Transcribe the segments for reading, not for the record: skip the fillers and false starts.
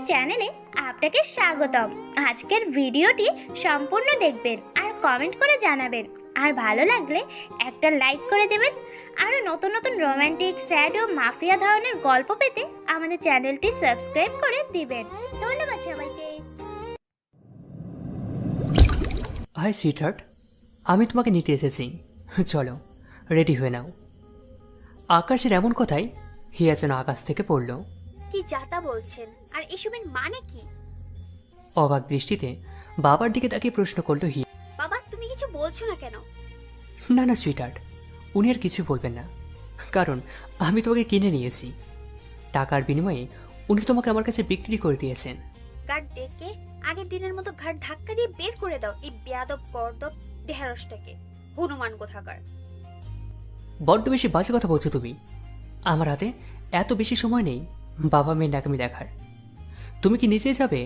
আমাদের চ্যানেলে আপনাকে স্বাগতম। আজকের ভিডিওটি সম্পূর্ণ দেখবেন আর কমেন্ট করে জানাবেন, আর ভালো লাগলে একটা লাইক করে দেবেন। আরও নতুন নতুন রোমান্টিক, স্যাড ও মাফিয়া ধরনের গল্প পেতে আমাদের চ্যানেলটি সাবস্ক্রাইব করে দিবেন। ধন্যবাদ সবাইকে। হাই সুইটহার্ট, আমি তোমাকে নিতে এসেছি, চলো রেডি হয়ে নাও। আকাশের এমন কথাই হিয়া যেন আকাশ থেকে পড়ল। কি যাতা বলছেন, আর এসবের মানে কি? অবাক দৃষ্টিতে বাবার দিকে তাকিয়ে প্রশ্ন করল হিয়া। বাবা, তুমি কিছু বলছো না কেন? না না সুইটহার্ট, উনি আর কিছু বলবেন না, কারণ আমি তোমাকে কিনে নিয়েছি। টাকার বিনিময়ে উনি তোমাকে আমার কাছে বিক্রি করে দিয়েছেন। গার্ড ডেকে আগের দিনের মতো ঘাট ধাক্কা দিয়ে বের করে দাও এই বেয়াদব গর্দব ঢেঁড়সটাকে, হনুমান কোথাকার। বড্ড বেশি বাজে কথা বলছো তুমি। আমার হাতে এত বেশি সময় নেই বাবা মেয়ের নাকামি দেখার। তুমি কি নিচে যাবে,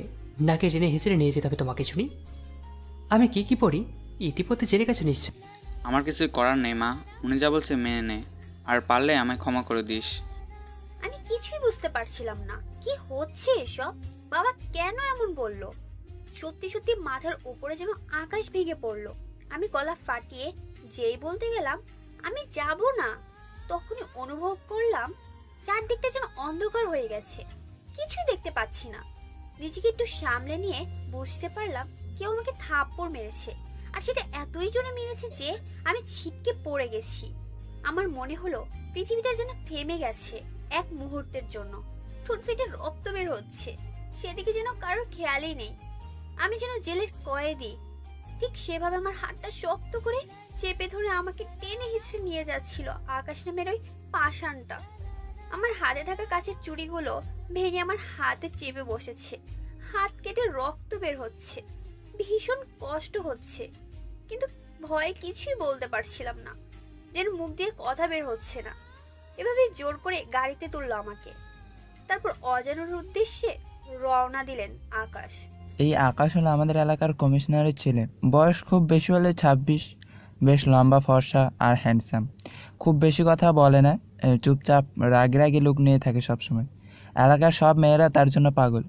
নাকি টেনে হেঁচড়ে নিয়ে যেতে হবে তোমাকে? শুনি আমি কি কি পড়ি ইতিপথে জেনে গেছো নিশ্চয়। আমার কিছুই করার নেই মা, উনি যা বলছে মেনে নে, আর পারলে আমায় ক্ষমা করে দিস। আমি কিছুই বুঝতে পারছিলাম না কি হচ্ছে এসব। বাবা কেন এমন বললো? সত্যি সত্যি মাথার উপরে যেন আকাশ ভেঙে পড়লো। আমি গলা ফাটিয়ে যেই বলতে গেলাম আমি যাব না, তখনই অনুভব করলাম চারদিকটা যেন অন্ধকার হয়ে গেছে, কিছুই দেখতে পাচ্ছি না। নিজেকে একটু সামলে নিয়ে বুঝতে পারলাম কেউ আমাকে থাপ্পড় মেরেছে, আর সেটা এতই জোরে মেরেছে যে আমি ছিটকে পড়ে গেছি। আমার মনে হলো পৃথিবীটা যেন থেমে গেছে এক মুহূর্তের জন্য। ঠোঁট ফেটে রক্ত বের হচ্ছে, সেদিকে যেন কারোর খেয়ালই নেই। আমি যেন জেলের কয়েদি। ঠিক সেভাবে আমার হাতটা শক্ত করে চেপে ধরে আমাকে টেনে হিঁচড়ে নিয়ে যাচ্ছিল আকাশ নামের ওই পাষাণটা। আমার হাতে থাকা কাচের চুড়িগুলো ভেঙে আমার হাতে চেপে বসেছে, হাত কেটে রক্ত বের হচ্ছে, ভীষণ কষ্ট হচ্ছে, কিন্তু ভয়ে কিছুই বলতে পারছিলাম না, যেন মুখ দিয়ে কথা বের হচ্ছে না। এভাবে জোর করে গাড়িতে তুললো আমাকে, তারপর অজানার উদ্দেশ্যে রওনা দিলেন আকাশ। এই আকাশ হলো আমাদের এলাকার কমিশনারের ছেলে। বয়স খুব বেশি হলে 26। বেশ লম্বা, ফর্সা আর হ্যান্ডসাম। খুব বেশি কথা বলে না, চুপচাপ রাগি রাগি লুক নিয়ে থাকে সবসময়। এলাকার সব মেয়েরা তার জন্য পাগল।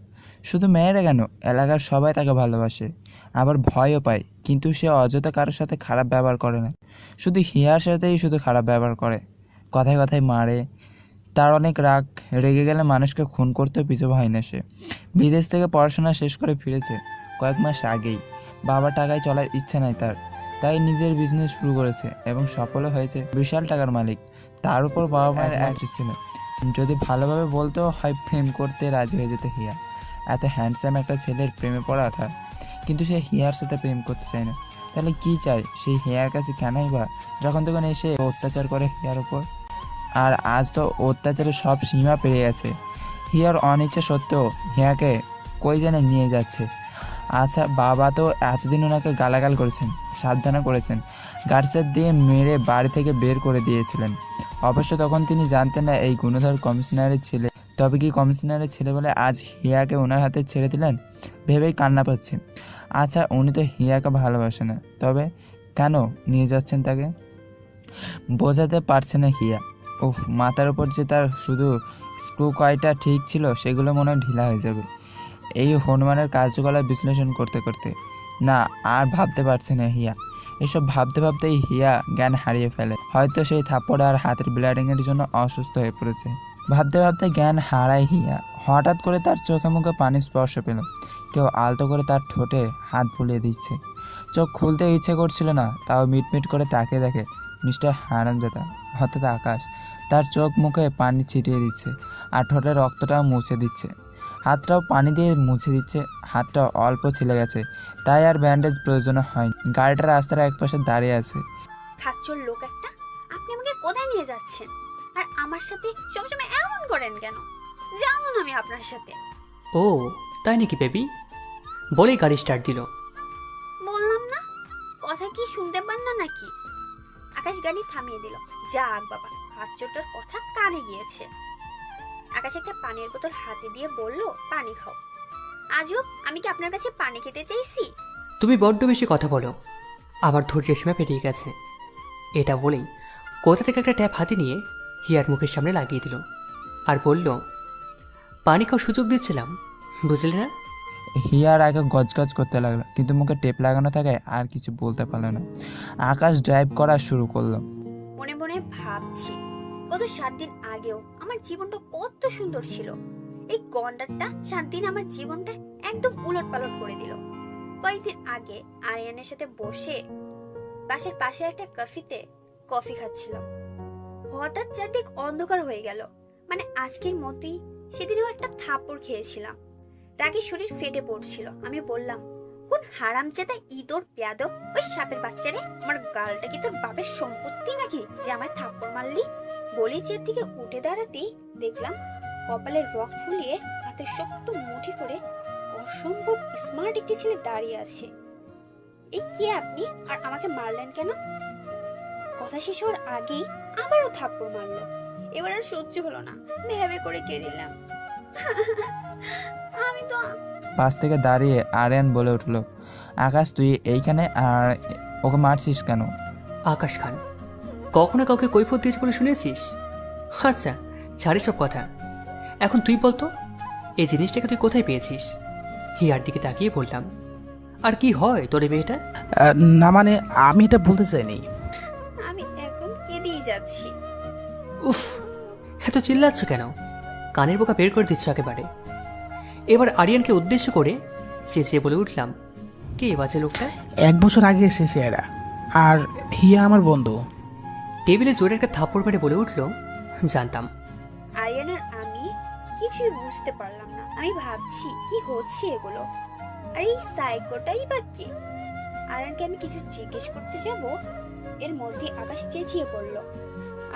শুধু মেয়েরা কেন, এলাকার সবাই তাকে ভালোবাসে, আবার ভয়ও পায়। কিন্তু সে অযথা কারোর সাথে খারাপ ব্যবহার করে না, শুধু হিয়ার সাথেই শুধু খারাপ ব্যবহার করে, কথায় কথায় মারে। তার অনেক রাগ, রেগে গেলে মানুষকে খুন করতেও পিছু হয় না সে। বিদেশ থেকে পড়াশোনা শেষ করে ফিরেছে কয়েক মাস আগেই। বাবার টাকায় চলার ইচ্ছা নাই তার, তাই নিজের বিজনেস শুরু করেছে এবং সফলও হয়েছে। বিশাল টাকার মালিক। তার উপর বাবা মায়ের অ্যাক্সেস ছিল। যদি ভালোভাবে বলতেও হয় প্রেম করতে রাজি হয়ে যেত হিয়া। এত হ্যান্ডসাম একটা ছেলের প্রেমে পড়াটা, কিন্তু সে হিয়ার সাথে প্রেম করতে চায় না। তাহলে কি চায় সেই হিয়ার কাছে? কেনই বা যখন তখন এসে অত্যাচার করে হিয়ার উপর। আর আজ তো অত্যাচারের সব সীমা পেরিয়ে গেছে। হিয়ার অনিচ্ছা সত্ত্বেও হিয়াকে কই যেন নিয়ে যাচ্ছে। আচ্ছা, বাবা তো এতদিন ওনাকে গালাগাল করেছেন, সাবধানে করেছেন, গার্ডসেট দিয়ে মেরে বাড়ি থেকে বের করে দিয়েছিলেন। অবশ্য তখন তিনি জানতেন না এই গুণধর কমিশনারের ছেলে। তবে কি কমিশনারের ছেলে বলে আজ হিয়াকে ওনার হাতে ছেড়ে দিলেন? ভেবেই কান্না পাচ্ছে। আচ্ছা, উনি তো হিয়াকে ভালোবাসে না, তবে কেন নিয়ে যাচ্ছেন তাকে? বোঝাতে পারছে না হিয়া। উফ, মাথার উপর যে তার শুধু স্ক্রু কয়টা ঠিক ছিল সেগুলো মনে হয় ঢিলা হয়ে যাবে এই হনুমানের কার্যকলাপ বিশ্লেষণ করতে করতে। না, আর ভাবতে পারছে না হিয়া। এসব ভাবতে ভাবতেই হিয়া জ্ঞান হারিয়ে ফেলে। হয়তো সেই থাপ্পড় আর হাতের ব্লিডিংয়ের জন্য অসুস্থ হয়ে পড়েছে। ভাবতে ভাবতে জ্ঞান হারায় হিয়া। হঠাৎ করে তার চোখে মুখে পানি স্পর্শ পেল। কেউ আলতো করে তার ঠোঁটে হাত বুলিয়ে দিচ্ছে। চোখ খুলতে ইচ্ছে করছিল না, তাও মিটমিট করে তাকিয়ে দেখে মিস্টার হারামজাদা অর্থাৎ আকাশ তার চোখ মুখে পানি ছিটিয়ে দিচ্ছে আর ঠোঁটে রক্তটাও মুছে দিচ্ছে। হাতটাও পানি দিয়ে মুছে দিচ্ছে। হাতটা অল্প ছিলে গেছে, তাই আর ব্যান্ডেজ প্রয়োজন হয়নি। গাড়িটা রাস্তার একপাশে দাঁড়িয়ে আছে। খাচ্চর লোক একটা, আপনি আমাকে কোথায় নিয়ে যাচ্ছেন? আর আমার সাথে সবসময় এমন করেন কেন? যেমন আমি আপনার সাথে। ও তাই নাকি বেবি, বলেই গাড়ি স্টার্ট দিল। বললাম না, কথা কি শুনতে পান না নাকি? আকাশ গাড়ি থামিয়ে দিল। যাক বাবা, খাচ্চরটার কথা কানে গিয়েছে। আকাশ একটা পানির বোতল হাতে দিয়ে বলল, পানি খাও। আজও আমি কি আপনার কাছে পানি খেতে চাইছি? তুমি বড্ড বেশি কথা বলো, আমার ধৈর্যের সীমা পেরিয়ে গেছে। এটা বলেই কোথা থেকে একটা ট্যাপ হাতে নিয়ে হিয়ার মুখের সামনে লাগিয়ে দিল আর বলল, পানি খাওয়ার সুযোগ দিচ্ছিলাম, বুঝলি না? হিয়ার আগে গজগজ করতে লাগলো, কিন্তু মুখে টেপ লাগানো থাকায় আর কিছু বলতে পারলো না। আকাশ ড্রাইভ করা শুরু করলো। মনে মনে ভাবছি গত 7 দিন আগেও আমার জীবনটা কত সুন্দর ছিল। এই গন্ডারটা 7 দিন আমার জীবনটা একদম উলট পালট করে দিল। কয়েকদিন আগে আরিয়ানের সাথে বসে বাসের পাশে একটা ক্যাফেতে কফি খাচ্ছিলাম। হঠাৎ চারদিক অন্ধকার হয়ে গেল। মানে আজকের মতোই সেদিনও একটা থাপ্পড় খেয়েছিলাম। রাগে শরীর ফেটে পড়ছিল। আমি বললাম, কোন হারামজাদা ইঁদুর বেয়াদব, ওই সাপের বাচ্চারে, আমার গালটা কি তোর বাপের সম্পত্তি নাকি যে আমায় থাপ্পড় মারলি? বলি চেয়ার থেকে উঠে দাঁড়াতেই দেখলাম কপালে রক ফুলিয়ে হাতে শক্ত মুঠি করে অসম্ভব স্মার্ট একটি ছেলে দাঁড়িয়ে আছে। এই কে আপনি, আর আমাকে মারলেন কেন? কথা শেষ হওয়ার আগেই আবারও থাপ্পড় মারলো। এবার আর সহ্য হলো না, ভেবে করে কে দিলাম। আমি তো পাশ থেকে দাঁড়িয়ে আরিয়ান বলে উঠলো, আকাশ তুই এইখানে, আর ওকে মারছিস কেন? আকাশ খান, কখনো কাউকে কৈফিয়ত দিয়েছে বলে শুনেছিস? আচ্ছা ছাড়ি সব কথা, এখন তুই বলতো এই জিনিসটাকে তুই কোথায় পেয়েছিস? হিয়ার দিকে তাকিয়ে বললাম, আর কি হয় তোর এই মেয়েটা? না মানে আমি এটা বলতে চাইনি। আমি একদম কেঁদেই যাচ্ছি। উফ, এত চিল্লাচ্ছ কেন? কানের বোকা বের করে দিচ্ছ একেবারে। এবার আরিয়ানকে উদ্দেশ্য করে চেঁচিয়ে বলে উঠলাম, কে বাজে লোকটা? 1 বছর আগে এসেছে এরা, আর হিয়া আমার বন্ধু। টেবিলে জোরে একটা থাপ্পড় মেরে বলে উঠল, জানতাম। আরিয়ানার আমি কিছুই বুঝতে পারলাম না। আমি ভাবছি কি হচ্ছে এগুলো, আর এই সাইকোটাই বা কে? আরিয়ানকে আমি কিছু জিজ্ঞেস করতে যাব, এর মধ্যে আকাশ চেঁচিয়ে পড়ল,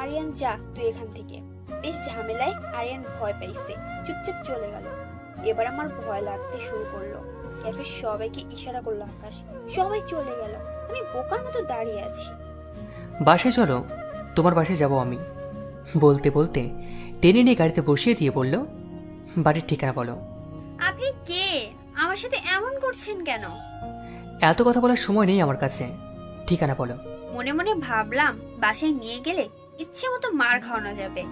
আরিয়ান যা তুই এখান থেকে। বেশ ঝামেলায় আরিয়ান ভয় পাইছে, চুপচাপ চলে গেল। এবার আমার ভয় লাগতে শুরু করলো। ক্যাফের সবাইকে ইশারা করলো আকাশ, সবাই চলে গেল। আমি বোকার মতো দাঁড়িয়ে আছি। বাসায় চলো, তোমার বাসায় যাব আমি। বলতে বলতে টেনে নিয়ে গাড়িতে বসিয়ে দিয়ে বলল, বাড়ির ঠিকানা বলো। আপনি কে? আমার সাথে এমন করছেন কেন? এত কথা বলার সময় নেই আমার কাছে, ঠিকানা বলো। মনে মনে ভাবলাম বাসায় নিয়ে গেলে ইচ্ছে মতো মার খাওয়ানো যাবে।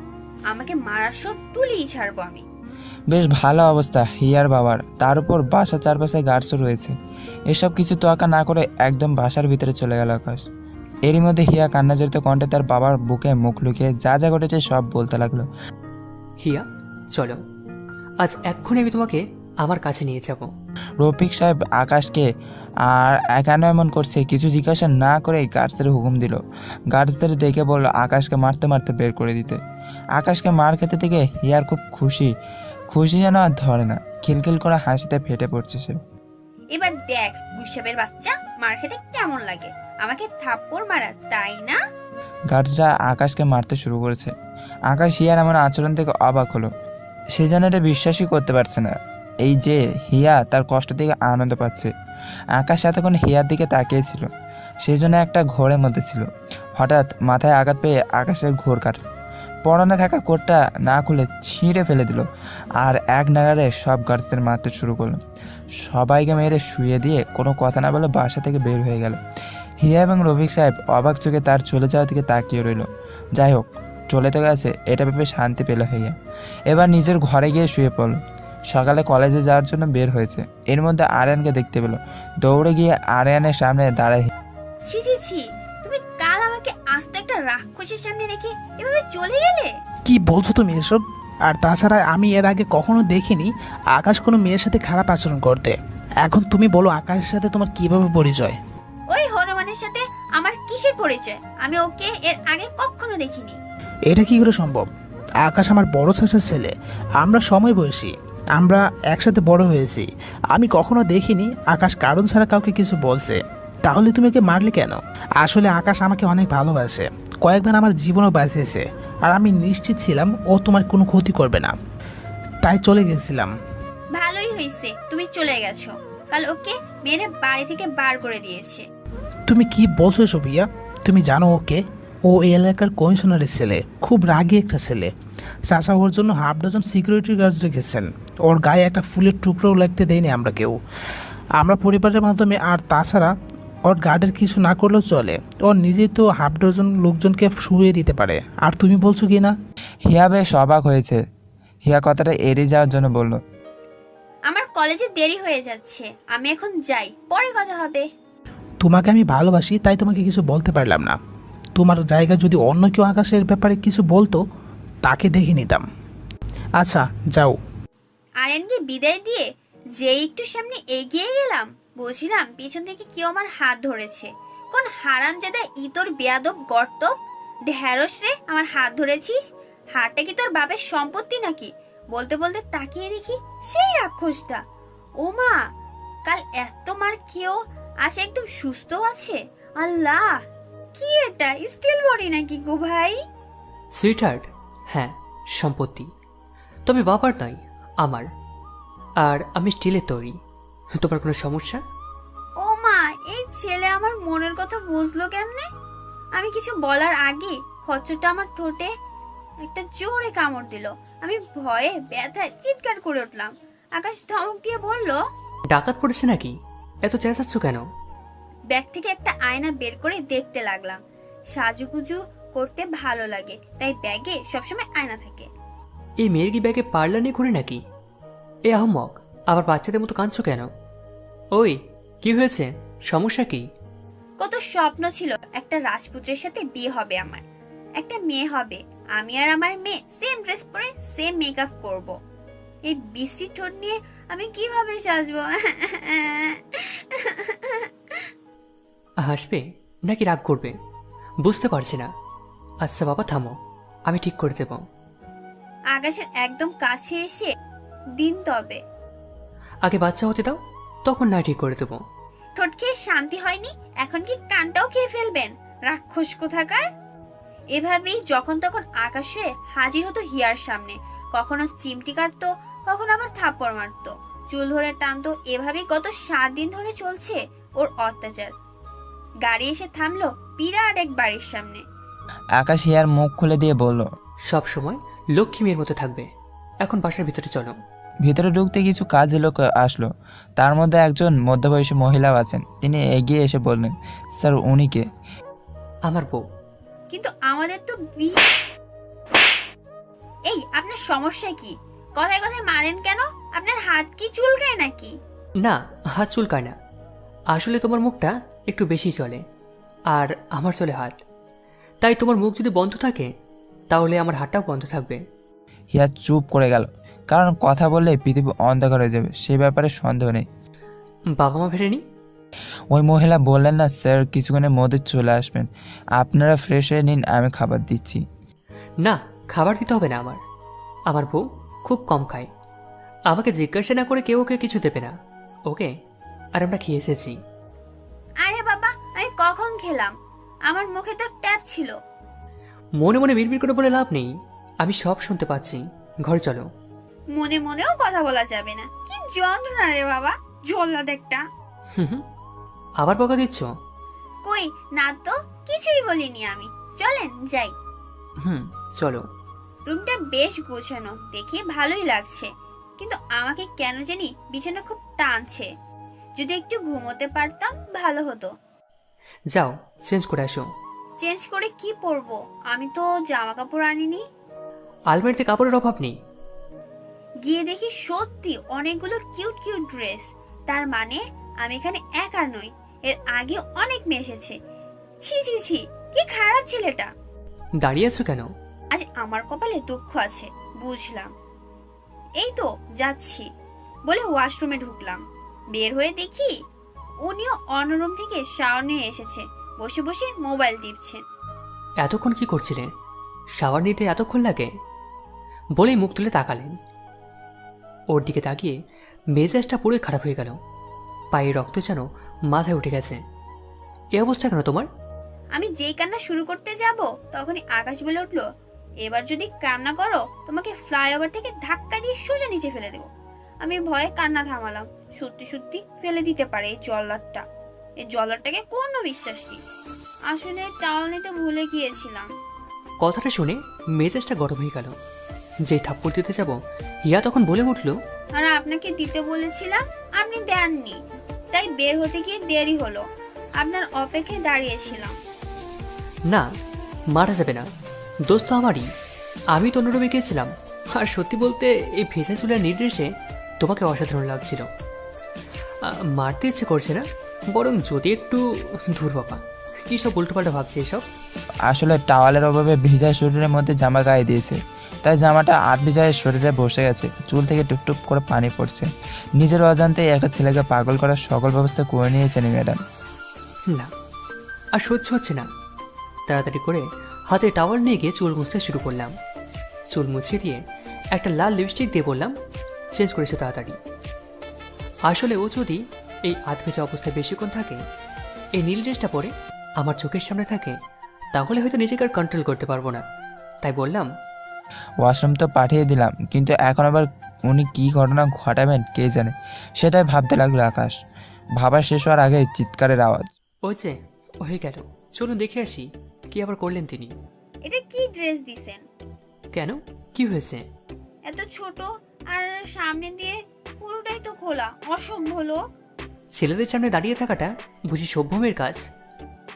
আমাকে মারার সব তুলেই ছাড়বো আমি। বেশ ভালো অবস্থা হিয়ার বাবার, তার উপর বাসার চারপাশে গার্ডসও রয়েছে। এসব কিছু তোয়াক্কা না করে একদম বাসার ভিতরে চলে গেল আকাশ। এরই মধ্যে হিয়া কান্না জড়িত কণ্ঠে তার বাবার বুকে মুখ লুকিয়ে যা যা ঘটেছে সব বলতে লাগলো। হিয়া চলো, আজ এক্ষুনি আমি তোমাকে আমার কাছে নিয়ে যাব। রফিক সাহেব আকাশকে আর কেন এমন করছে কিছু জিজ্ঞাসা না করে গার্ডসদের হুকুম দিল। গার্ডসদের ডেকে বলল আকাশকে মারতে মারতে বের করে দিতে। আকাশকে মার খেতে থেকে হিয়ার খুব খুশি যেন আর ধরে না, খিলখিল করে হাসিতে ফেটে পড়ছে সে। এবার দেখ গুইসাপের বাচ্চা, মার খেতে কেমন লাগে? আমাকে থাপ্পড় মারা, তাই না? গার্ডসরা আকাশকে মারতে শুরু করেছে। আকাশ হিয়ার এমন আচরণ থেকে অবাক হলো। সে যেন এটা বিশ্বাসই করতে পারছে না, এই যে হিয়া তার কষ্ট থেকে আনন্দ পাচ্ছে। আকাশ এতক্ষণ হিয়ার দিকে তাকিয়েছিল, সেই জন্য একটা ঘোরের মধ্যে ছিল। হঠাৎ মাথায় আঘাত পেয়ে আকাশের ঘোর কাটল। পরনে থাকা কোটটা না খুলে ছিঁড়ে ফেলে দিল, আর এক নাগাড়ে সব গার্ডসদের মারতে শুরু করলো। সবাইকে মেরে শুয়ে দিয়ে কোনো কথা না বলে বাসা থেকে বের হয়ে গেল। হিয়া এবং রফিক সাহেব অবাক চোখে তার চলে যাওয়ার দিকে তাকিয়ে রইল। যাই হোক, চলে তো গেছে, এটা ভেবে শান্তি পেল হিয়া। এবার নিজের ঘরে গিয়ে শুয়ে পড়ল। সকালে কলেজে যাওয়ার জন্য বের হয়েছে। এর মধ্যে আরিয়ানকে দেখতে পেল। দৌড়ে গিয়ে আরিয়ানের সামনে দাঁড়ায়। ছি ছি ছি, তুমি কাল আমাকে আস্ত একটা রাক্ষসের সামনে রেখে এভাবে চলে গেলে? কি বলছো তুমি এসব? আর তাছাড়া আমি এর আগে কখনো দেখিনি আকাশ কোনো মেয়ের সাথে খারাপ আচরণ করতে। এখন তুমি বলো আকাশের সাথে তোমার কিভাবে পরিচয়? ওই হনুমানের সাথে আমার কিসের পরিচয়? আমি ওকে এর আগে কখনো দেখিনি। এটা কি করে সম্ভব? আকাশ আমার বড় চাচার ছেলে, আমরা সময় বয়সী, আমরা একসাথে বড় হয়েছি। আমি কখনো দেখিনি আকাশ কারণ ছাড়া কাউকে কিছু বলছে। তাহলে তুমি ওকে মারলে কেন? আসলে আকাশ আমাকে অনেক ভালোবাসে, কয়েকবার আমার জীবনও বাঁচিয়েছে, আর আমি নিশ্চিত ছিলাম ও তোমার কোনো ক্ষতি করবে না, তাই চলে গেছিলাম। ভালোই হয়েছে তুমি চলে গেছো, কাল ওকে মেরে বাড়ি থেকে বার করে দিয়েছে। তুমি কি বলছো এসব ইয়া? তুমি জানো ওকে? ও এই এলাকার কমিশনারের ছেলে, খুব রাগী একটা ছেলে। চাচা ওর জন্য হাফ ডজন সিকিউরিটি গার্ড রেখেছেন। ওর গায়ে একটা ফুলের টুকরোও লাগতে দেয়নি আমরা কেউ, আমরা পরিবারের মাধ্যমে। আর তাছাড়া ওর গার্ডের কিছু না করলেও চলে, ওর নিজেই তো হাফ ডজন লোকজনকে শুয়ে দিতে পারে, আর তুমি বলছো কি না? হিয়া বেশ অবাক হয়েছে। হিয়া কথাটা এড়িয়ে যাওয়ার জন্য বলল, আমার কলেজে দেরি হয়ে যাচ্ছে, আমি এখন যাই, পরে কথা হবে। তোমাকে আমি ভালোবাসি, তাই তোমাকে কিছু বলতে পারলাম না। তোমার জায়গায় যদি অন্য কেউ আকাশের ব্যাপারে কিছু বলতো, তাকে দেখে নিতাম। আচ্ছা যাও। আরিয়ানকে বিদায় দিয়ে যে একটু সামনে এগিয়ে গেলাম, বুঝলাম পিছন থেকে কেউ আমার হাত ধরেছে। কোন হারামজাদা ইতর বেয়াদব গর্তব ঢ্যাঁড়স রে আমার হাত ধরেছিস? হাতটা কি তোর বাপের সম্পত্তি নাকি? বলতে বলতে তাকিয়ে দেখি সেই রাক্ষসটা। ও মা, কাল এত মার কেউ আজ একদম সুস্থ আছে। আল্লাহ, কি এটা স্টিল বডি নাকি গো ভাই? সুইটহার্ট, হ্যাঁ সম্পত্তি, তবে বাবার নয়, আমার। আর আমি স্টিলের তৈরি। তোমার কোনো সমস্যা? ও মা, এই ছেলে আমার মনের কথা বুঝলো কেমনে? আমি কিছু বলার আগে খচ্চরটা আমার ঠোঁটে একটা জোরে কামড় দিল। আমি ভয়ে ব্যথায় চিৎকার করে উঠলাম। আকাশ ধমক দিয়ে বলল, ডাকাত পড়েছে নাকি? এত চেঁচাচ্ছ কেন? ব্যাগ থেকে একটা আয়না বের করে দেখতে লাগলাম। সাজুগুজু করতে ভালো লাগে, তাই ব্যাগে সবসময় আয়না থাকে। এই মেয়ের কি ব্যাগে পার্লার নিয়ে ঘুরে নাকি? এ আহমক, আবার বাচ্চাদের মতো কাঁদছো কেন? ওই, কি হয়েছে? সমস্যা কি? কত স্বপ্ন ছিল একটা রাজপুত্রের সাথে বিয়ে হবে আমার, একটা মেয়ে হবে, আমি আর আমার মেয়ে সেম ড্রেস পরে সেম মেকআপ করব। এই বৃষ্টি ঠোঁট নিয়ে আমি কিভাবে সাজবো? হাসবে নাকি রাগ করবে বুঝতে পারছি না। আচ্ছা বাবা থামো, আমি ঠিক করে দেব। আকাশের একদম কাছে এসে দিন তবে আগে বাচ্চা হতে দাও, তখন না ঠিক করে দেব। ঠোঁট খেয়ে শান্তি হয়নি, এখন কি কানটাও খেয়ে ফেলবেন রাক্ষস কোথাকার? এভাবেই যখন তখন আকাশে হাজির হতো হিয়ার সামনে, কখনো চিমটি কাটতো, কখনো আবার থাপ্পড় মারতো, চুল ধরে টানতো। এভাবেই গত 7 দিন ধরে চলছে ওর অত্যাচার। গাড়ি এসে থামলো বিরাট এক বাড়ির সামনে। আকাশ হিয়ার মুখ খুলে দিয়ে বলল, সব সময় লক্ষ্মী মেয়ের মতো থাকবে। এখন বাসার ভিতরে চলো। ভিতরে ঢুকতে কিছু কাজের লোক আসলো। তার মধ্যে একজন মধ্যবয়সী মহিলাও আছেন। তিনি এগিয়ে এসে বললেন, স্যার উনি কে? আমার বউ। কিন্তু আমাদের তো এই, আপনার সমস্যা কি? কথায় কথায় মারেন কেন? আপনার হাত কি চুলকায় নাকি? না, হাত চুলকায় না। আসলে তোমার মুখটা একটু বেশি চলে, আর আমার চলে হাত। তাই তোমার মুখ যদি বন্ধ থাকে, তাহলে আমার হাতটাও বন্ধ থাকবে। হিয়া চুপ করে গেল, কারণ কথা বললে পৃথিবী অন্ধকার হয়ে যাবে, সে ব্যাপারে সন্দেহ নেই। বাবা মা ফেরেনি? ওই মহিলা বললেন না স্যার কিছুক্ষণের মধ্যে চলে আসবেন, আপনারা ফ্রেশ হয়ে নিন, আমি খাবার দিচ্ছি। না, খাবার দিতে হবে না। আমার বউ খুব কম খায়। আমাকে জিজ্ঞাসা না করে কেউ ওকে কিছু দেবে না, ওকে? আর আমরা খেয়ে এসেছি। আরে বাবা, আমি কখন খেলাম? আমার মুখে তো ট্যাপ ছিল। মনে মনে বিড়বিড় করে বলে লাভ নেই, আমি সব শুনতে পাচ্ছি। ঘরে চলো। মনে মনেও কথা বলা যাবে না? কি যন্ত্রণা রে বাবা, জল্লাদ একটা। হুম, আবার বকা দিচ্ছ? কই না তো, কিছুই বলিনি আমি। চলেন যাই। চলো। রুমটা বেশ গোছানো, দেখে ভালোই লাগছে, কিন্তু আমাকে কেন জানি বিছানা খুব টানছে। যদি একটু ঘুমোতে পারতাম ভালো হতো। যাও, চেঞ্জ করে আসো। চেঞ্জ করে কি পরবো? আমি তো জামা কাপড় আনিনি। আলমারিতে কাপড়ের অভাব নেই। গিয়ে দেখি সত্যি অনেকগুলো কিউট কিউট ড্রেস। তার মানে আমি এখানে একা নই, এর আগে অনেক মেয়ে এসেছে। ছি ছি ছি, কি খারাপ ছেলেটা। দাঁড়িয়ে আছো কেন? আজ আমার কপালে দুঃখ আছে, বুঝলাম। এই তো যাচ্ছি বলে ওয়াশরুমে ঢুকলাম। বের হয়ে দেখি উনিও অন্য রুম থেকে শাওয়ার নিয়ে এসেছে, বসে বসে মোবাইল টিপছেন। এতক্ষণ কি করছিলেন? শাওয়ার নিতে এতক্ষণ লাগে? বলেই মুখ তুলে তাকালেন। ওর দিকে তাকিয়ে মেজাজটা পুরোই খারাপ হয়ে গেল। পায়ে রক্ত যেন মাথায় উঠে গেছে। এ অবস্থা কেন তোমার? আমি যেই কান্না শুরু করতে যাব, তখনই আকাশ বলে উঠলো, এবার যদি কান্না করো তোমাকে ফ্লাইওভার থেকে ধাক্কা দিয়ে সোজা নিচে ফেলে দেবো। আমি ভয়ে কান্না থামালাম। সত্যি সত্যি ফেলে দিতে পারে এই জল্লাদটা। এই জল্লাদটাকে কোনো বিশ্বাস নেই। আসলে টাওয়াল নিতে ভুলে গিয়েছিলাম। কথাটা শুনে মেজাজটা গরম হয়ে গেল। যেই থাপ্পড় দিতে যাব, হিয়া তখন বলে উঠল, আর আপনাকে দিতে বলেছিলাম, আপনি দেননি, তাই বের হতে গিয়ে দেরি হলো। আপনার অপেক্ষায় দাঁড়িয়েছিলাম। না, মারা যাবে না, দোস্ত আমারই। আমি তো অন্য রুমে গিয়েছিলাম। আর সত্যি বলতে এই ভেজা চুলের নির্দেশে তোমাকে অসাধারণ লাগছিল। মারতে ইচ্ছে করছে না, বরং যদি একটু দূর বাবা, কী সব উল্টোপাল্টা ভাবছে এসব। আসলে টাওয়ালের অভাবে ভিজা শরীরের মধ্যে জামা গায়ে দিয়েছে, তাই জামাটা আধ ভিজায় শরীরে বসে গেছে। চুল থেকে টুপটুপ করে পানি পড়ছে। নিজের অজান্তেই একটা ছেলেকে পাগল করার সকল ব্যবস্থা করে নিয়েছেন ম্যাডাম। না, আর সহ্য হচ্ছে না। তাড়াতাড়ি করে হাতে টাওয়াল নিয়ে গিয়ে চুল মুছতে শুরু করলাম। চুল মুছিয়ে দিয়ে একটা লাল লিপস্টিক দিয়ে বললাম, চেঞ্জ করেছে তাড়াতাড়ি। আসলে ও যদি এই আধ ভেজা অবস্থায় বেশিক্ষণ থাকে, এই নীল ড্রেসটা পরে আমার চোখের সামনে থাকে, তাহলে হয়তো নিজেকে আর কন্ট্রোল করতে পারবো না। তাই বললাম, ওয়াশরুম তো পাঠিয়ে দিলাম, কিন্তু এখন আবার উনি কী ঘটনা ঘটাবেন কে জানে, সেটাই ভাবতে লাগলো আকাশ। ভাবা শেষ হওয়ার আগে চিৎকারের আওয়াজ। ওই যে হয়ে গেল, চলুন দেখে আসি কি আবার করলেন তিনি। এটা কি ড্রেস দিছেন? কেন, কি হয়েছে? এত ছোট আর সামনে দিয়ে পুরোটাই তো খোলা, অসভ্য লোক। ছেলেদের সামনে দাঁড়িয়ে থাকাটা বুঝি সভ্য মেয়ের কাজ?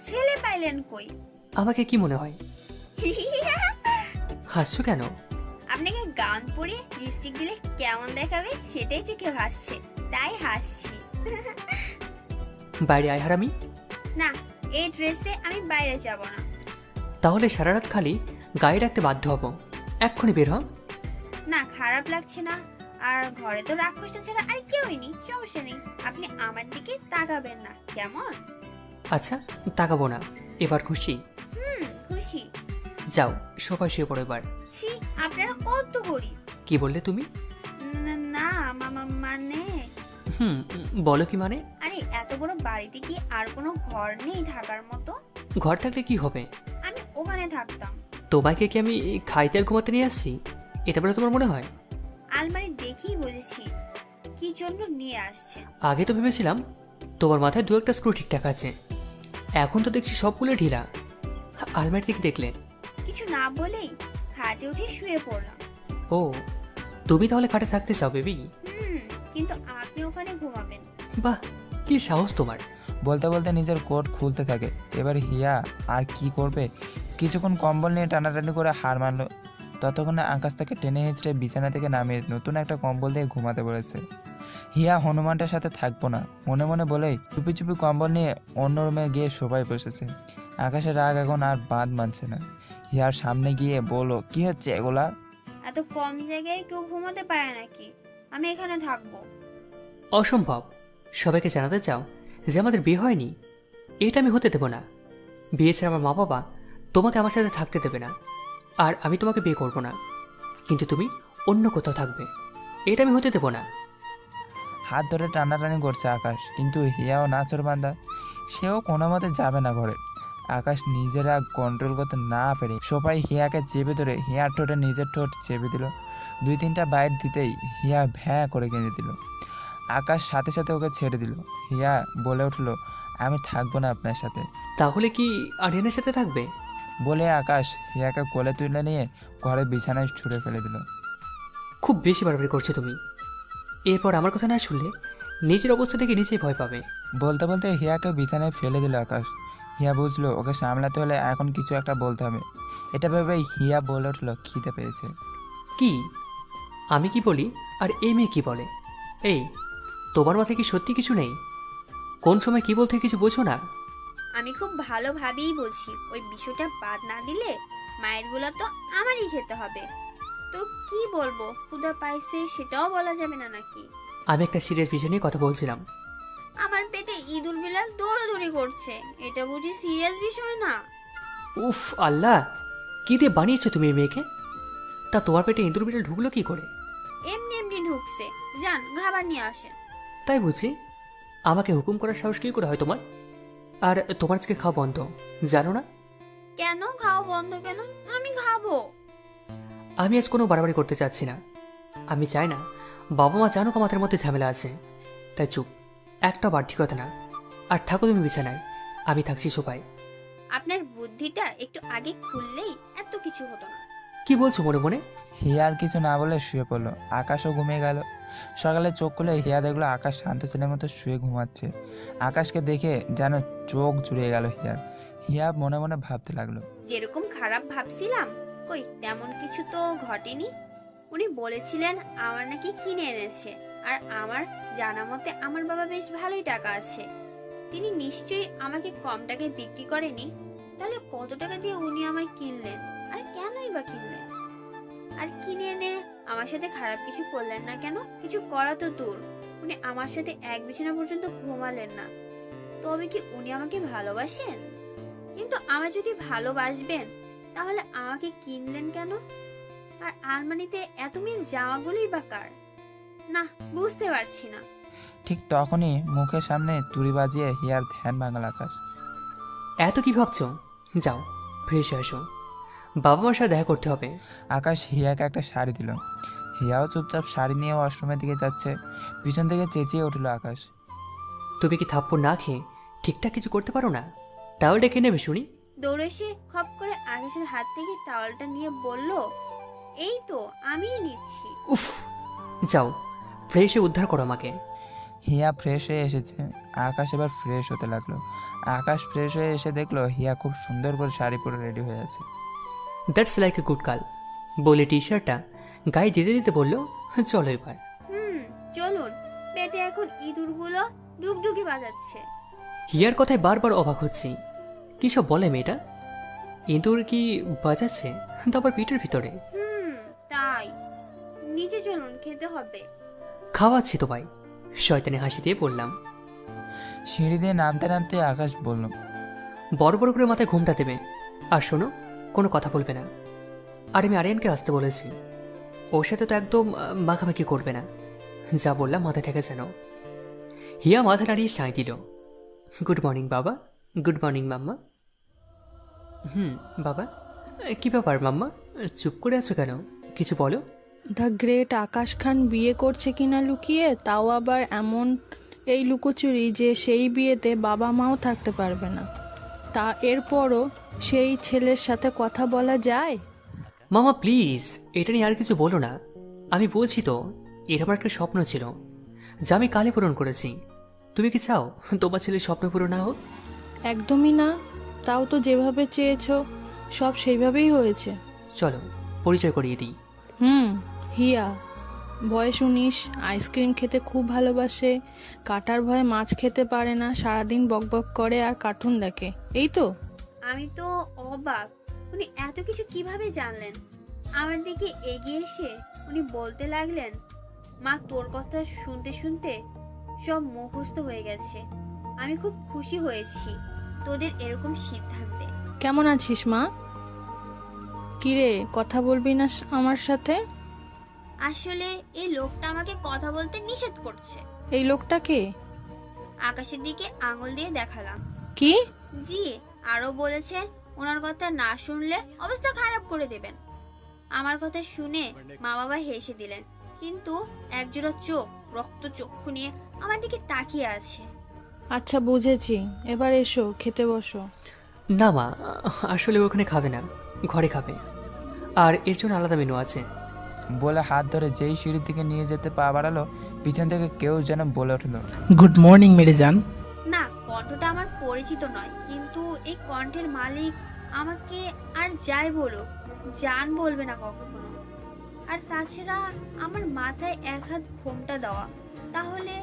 ছেলে পাইলেন কই? আমাকে কি মনে হয়? হাসছো কেন? আপনাকে গাউন পরে লিপস্টিক দিলে কেমন দেখাবে সেটাই চোখে ভাসছে, তাই হাসছি। বাইরে আয় হারামি। না, এই ড্রেসে আমি বাইরে যাব না। তাহলে সারা রাত খালি গায়ে রাখতে বাধ্য হব। এক্ষুনি বের হ। না, খারাপ লাগছে না। আর ঘরে তো রাক্ষসটা ছাড়া আর কেউই নেই, সমস্যা নেই। আপনি আমার দিকে তাকাবেন না, কেমন? আচ্ছা, তাকাবো না। এবার খুশি? খুশি। যাও, সোফায় শুয়ে পড়ো এবার। ছি, আপনারা কত গরিব। কি বললে তুমি? না মানে বলো কি মানে? আরে এত বড় বাড়িতে কি আর কোনো ঘর নেই থাকার মতো? ঘর থাকলে কি হবে? আমি ওখানে থাকতাম। তোমাকে কি আমি খাইতে আর ঘুমাতে নিয়ে আসছি, এটা বলে তোমার মনে হয়? আলমারি দেখেই বুঝেছি কি জন্য নিয়ে আসছেন। আগে তো ভেবেছিলাম তোমার মাথায় দু একটা স্ক্রু ঠিকঠাক আছে, এখন তো দেখছি সবগুলো ঢিলা। আলমারি থেকে দেখলে? কিছু না বলেই খাটে উঠে শুয়ে পড়লাম। ও, তুমি তাহলে খাটে থাকতে চাও বেবি? কিন্তু আপনি ওখানে ঘুমাবেন। বাহ, কি সাহস তোমার! বলতে বলতে নিজের কোট খুলতে থাকে। এবার হিয়া আর কি করবে, কিছুক্ষণ কম্বল নিয়ে টানাটানি করে হার মানলো। ততক্ষণে আকাশ তাকে টেনে হেঁচড়ে বিছানা থেকে নামিয়ে নতুন একটা কম্বল দিয়ে ঘুমাতে বলেছে। হিয়া হনুমানটার সাথে থাকবো না মনে মনে বলেই চুপি চুপি কম্বল নিয়ে অন্য রুমে গিয়ে সবাই বসেছে। আকাশের রাগ এখন আর বাঁধ মানছে না। হিয়ার সামনে গিয়ে বলল, কি হচ্ছে এগুলা? এত কম জায়গায় কেউ ঘুমাতে পারে নাকি? আমি এখানে থাকবো। অসম্ভব। সবাইকে জানাতে চাও যে আমাদের বিয়ে হয়নি? এটা আমি হতে দেব না। বিয়ে ছাড়া আমার মা বাবা তোমাকে আমার সাথে থাকতে দেবে না, আর আমি তোমাকে বিয়ে করব না। কিন্তু তুমি অন্য কোথাও থাকবে, এটা আমি হতে দেব না। হাত ধরে টানাটানি করছে আকাশ, কিন্তু হিয়াও নাচরবান্দা, সেও কোনো মতে যাবে না ঘরে। আকাশ নিজের রাগ কন্ট্রোল করতে না পেরে সবাই হিয়াকে চেপে ধরে হিয়ার ঠোঁটে নিজের ঠোঁট চেপে দিল। 2-3টা বাইট দিতেই হিয়া ভ্যাঁ করে কেঁদে দিল। আকাশ সাথে সাথে ওকে ছেড়ে দিল। হিয়া বলে উঠলো, আমি থাকবো না আপনার সাথে। তাহলে কি আরিয়ানের সাথে থাকবে? বলে আকাশ হিয়াকে কোলে তুলে নিয়ে ঘরে বিছানায় ছুঁড়ে ফেলে দিল। খুব বেশি বাড়াবাড়ি করছো তুমি। এরপর আমার কথা না শুনলে নিজের অবস্থা থেকে নিজেই ভয় পাবে। বলতে বলতে হিয়াকে বিছানায় ফেলে দিল আকাশ। হিয়া বুঝলো ওকে সামলাতে হলে এখন কিছু একটা বলতে হবে। এটা ভেবেই হিয়া বলে উঠলো, খিদে পেয়েছে। কি? আমি কি বলি আর এই মেয়ে কি বলে? এই, তোমার মাথায় কি সত্যি কিছু নেই? কোন সময় কি বলতে কিছু বোঝো না? আমি খুব ভালোভাবেই বলছি, ওই বিষয়টা বাদ না দিলে মায়ের গুলা তো আমারই খেতে হবে। তো কি বলবো, ক্ষুধা পাইছে সেটাও বলা যাবে না নাকি? আমি একটা সিরিয়াস বিষয় নিয়ে কথা বলছিলাম। আমার পেটে ইঁদুর বিড়াল দৌড়াদৌড়ি করছে, এটা বুঝি সিরিয়াস বিষয় না? উফ আল্লাহ, কি দিয়ে বানিয়েছো তুমি এই মেয়েকে? তা তোমার পেটে ইঁদুর বিড়াল ঢুকলো কি করে? এমনি এমনি ঢুকছে। যান খাবার নিয়ে আসেন। তাই বুঝি? আমাকে হুকুম করার সাহস কি করে হয় তোমার? আর তোমার আজকে খাওয়া বন্ধ, জানো না? কেন খাওয়া বন্ধ কেন? আমি খাবো। আমি আজ কোনো বাড়াবাড়ি করতে চাচ্ছি না। আমি চাই না বাবা মা জানুক আমাদের মধ্যে ঝামেলা আছে। তাই চুপ, একটা বাধ্যকতা না। আর থাকো তুমি বিছানায়, আমি থাকছি সোফায়। আপনার বুদ্ধিটা একটু আগে খুললেই এত কিছু হতো না। কি বলছো মনে মনে? হিয়া আর কিছু না বলে শুয়ে পড়লো। আকাশও ঘুমিয়ে গেল। সকালে চোখ খুলে হিয়া দেখলো আকাশ শান্ত ছেলের মতো শুয়ে ঘুমাচ্ছে। আকাশকে দেখে যেন চোখ জুড়িয়ে গেল হিয়ার। হিয়া মনে মনে ভাবতে লাগলো, যেরকম খারাপ ভাবছিলাম, কই তেমন কিছু তো ঘটেনি। উনি বলেছিলেন আমার নাকি কিনে এনেছে, আর আমার জানা মতে আমার বাবা বেশ ভালোই টাকা আছে। তিনি নিশ্চয়ই আমাকে কম টাকায় বিক্রি করেনি। তাহলে কত টাকা দিয়ে উনি আমায় কিনলেন, আর কেনই বা কিনলেন? আর কিনে এনে আমার সাথে খারাপ কিছু করলেন না কেন? কিছু করা তো দূর, উনি আমার সাথে এক বিছানা পর্যন্ত ঘুমালেন না। তবে কি উনি আমাকে ভালোবাসেন? কিন্তু আমায় যদি ভালোবাসবেন তাহলে আমাকে কিনলেন কেন? আর আলমারিতে এত মিল জামাগুলোই বা কার? না, বুঝতে পারছি না। ঠিক তখনই মুখের সামনে তুড়ি বাজিয়ে হিয়ার ধ্যান ভাঙাল আকাশ। এত কি ভাবছো? যাও ফ্রেশ হয়ে এসো, বাবা মার সাথে দেখা করতে হবে। আকাশ হিয়াকে একটা শাড়ি দিল। হিয়াও চুপচাপ শাড়ি নিয়ে ওয়াশরুমের দিকে যাচ্ছে। পিছন থেকে চেঁচিয়ে উঠল আকাশ। তুমি কি থাপ্পড় না খেয়ে ঠিকঠাক কিছু করতে পারো না? তাহলে ডেকে নেবে শুনি। দৌড়ে এসে খপ করে আকাশের হাত থেকে টাওয়ালটা নিয়ে বলল, এই তো আমিই নিচ্ছি। উফ, যাও ফ্রেশ হয়ে উদ্ধার করো আমাকে। হিয়া ফ্রেশ হয়ে এসেছে। আকাশ এবার ফ্রেশ হতে লাগলো। আকাশ ফ্রেশ হয়ে এসে দেখলো হিয়া খুব সুন্দর করে শাড়ি পরে রেডি হয়ে আছে। That's like a good girl বলে টি শার্টটা গায়ে দিতে দিতে বলল, চলো এবার। চলুন। পেটে এখন ইঁদুরগুলো ডুগডুগি বাজাচ্ছে। হিয়ার কথায় বারবার অবাক হচ্ছি, কি সব বলে মেয়েটা? ইঁদুর কি বাজাচ্ছে, তারপর পিঠের ভিতরে? তাই। নিচে চলুন, খেতে হবে। খাওয়াচ্ছি তো ভাই, শয়তানি হাসি দিয়ে বললাম। সিঁড়ি দিয়ে নামতে নামতে আকাশ বলল, বড় বড় করে মাথায় ঘুমটা দেবে। আর শোনো, কোনো কথা বলবে না। আর আমি আরিয়ানকে আসতে বলেছি, ওর সাথে তো একদম মাখামাখি করবে না। যা বললাম মাথায় থেকে যেন। হিয়া মাথা নাড়িয়ে সাঁই দিল। গুড মর্নিং বাবা। গুড মর্নিং মাম্মা। বাবা। কি ব্যাপার মাম্মা, চুপ করে আছো কেন? কিছু বলো। দ্য গ্রেট আকাশ খান বিয়ে করছে কিনা লুকিয়ে, তাও আবার এমন এই লুকোচুরি যে সেই বিয়েতে বাবা মাও থাকতে পারবে না। তা এরপরও সেই ছেলের সাথে কথা বলা যায়? মামা প্লিজ, এটা নিয়ে আর কিছু বলো না। আমি বলছি তো, এটা আমার একটা স্বপ্ন ছিল, যা আমি কালে পূরণ করেছি। তুমি কি চাও তোমার ছেলের স্বপ্ন পূরণ না হোক? একদমই না। তাও তো যেভাবে চেয়েছো সব সেইভাবেই হয়েছে। চলো পরিচয় করিয়ে দিই। হিয়া, বয়স 19, আইসক্রিম খেতে খুব ভালোবাসে, কাটার ভয়ে মাছ খেতে পারে না, সারাদিন বকবক করে আর কার্টুন দেখে। এই তো। আমি তো অবাক, উনি এত কিছু কিভাবে জানলেন? আমার দিকে এগিয়ে এসে উনি বলতে লাগলেন, মা তোর কথা শুনতে শুনতে সব মুখস্থ হয়ে গেছে। আমি খুব খুশি হয়েছি তোদের এরকম সিদ্ধান্তে। কেমন আছিস মা? কিরে, কথা বলবি না আমার সাথে? আসলে এই লোকটা আমাকে কথা বলতে নিষেধ করছে। এই লোকটা কে? আকাশের দিকে আঙুল দিয়ে দেখালাম। কি? জি, আরো বলেছেন ওনার কথা না শুনলে অবস্থা খারাপ করে দেবেন। আমার কথা শুনে মা বাবা হেসে দিলেন, কিন্তু একজোড়া চোখ, রক্ত চক্ষু নিয়ে আমার দিকে তাকিয়ে আছে। আচ্ছা বুঝেছি, এবার এসো খেতে বসো। না মা, আসলে ওখানে খাবে না, ঘরে খাবে, আর এর জন্য আলাদা মেনু আছে। বলে হাত ধরে যেই সিঁড়ির দিকে নিয়ে যেতে পা বাড়ালো, পিছন থেকে কেউ যেন বলে উঠলো, গুড মর্নিং মেরে জান। না, কণ্ঠটা আমার পরিচিত নয়, কিন্তু এই কণ্ঠের মালিক আমাকে আর যাই বলুক জান বলবে না কখনো। আর তাছাড়া আমার মাথায় এক হাত ঘোমটা দেওয়া, তাহলে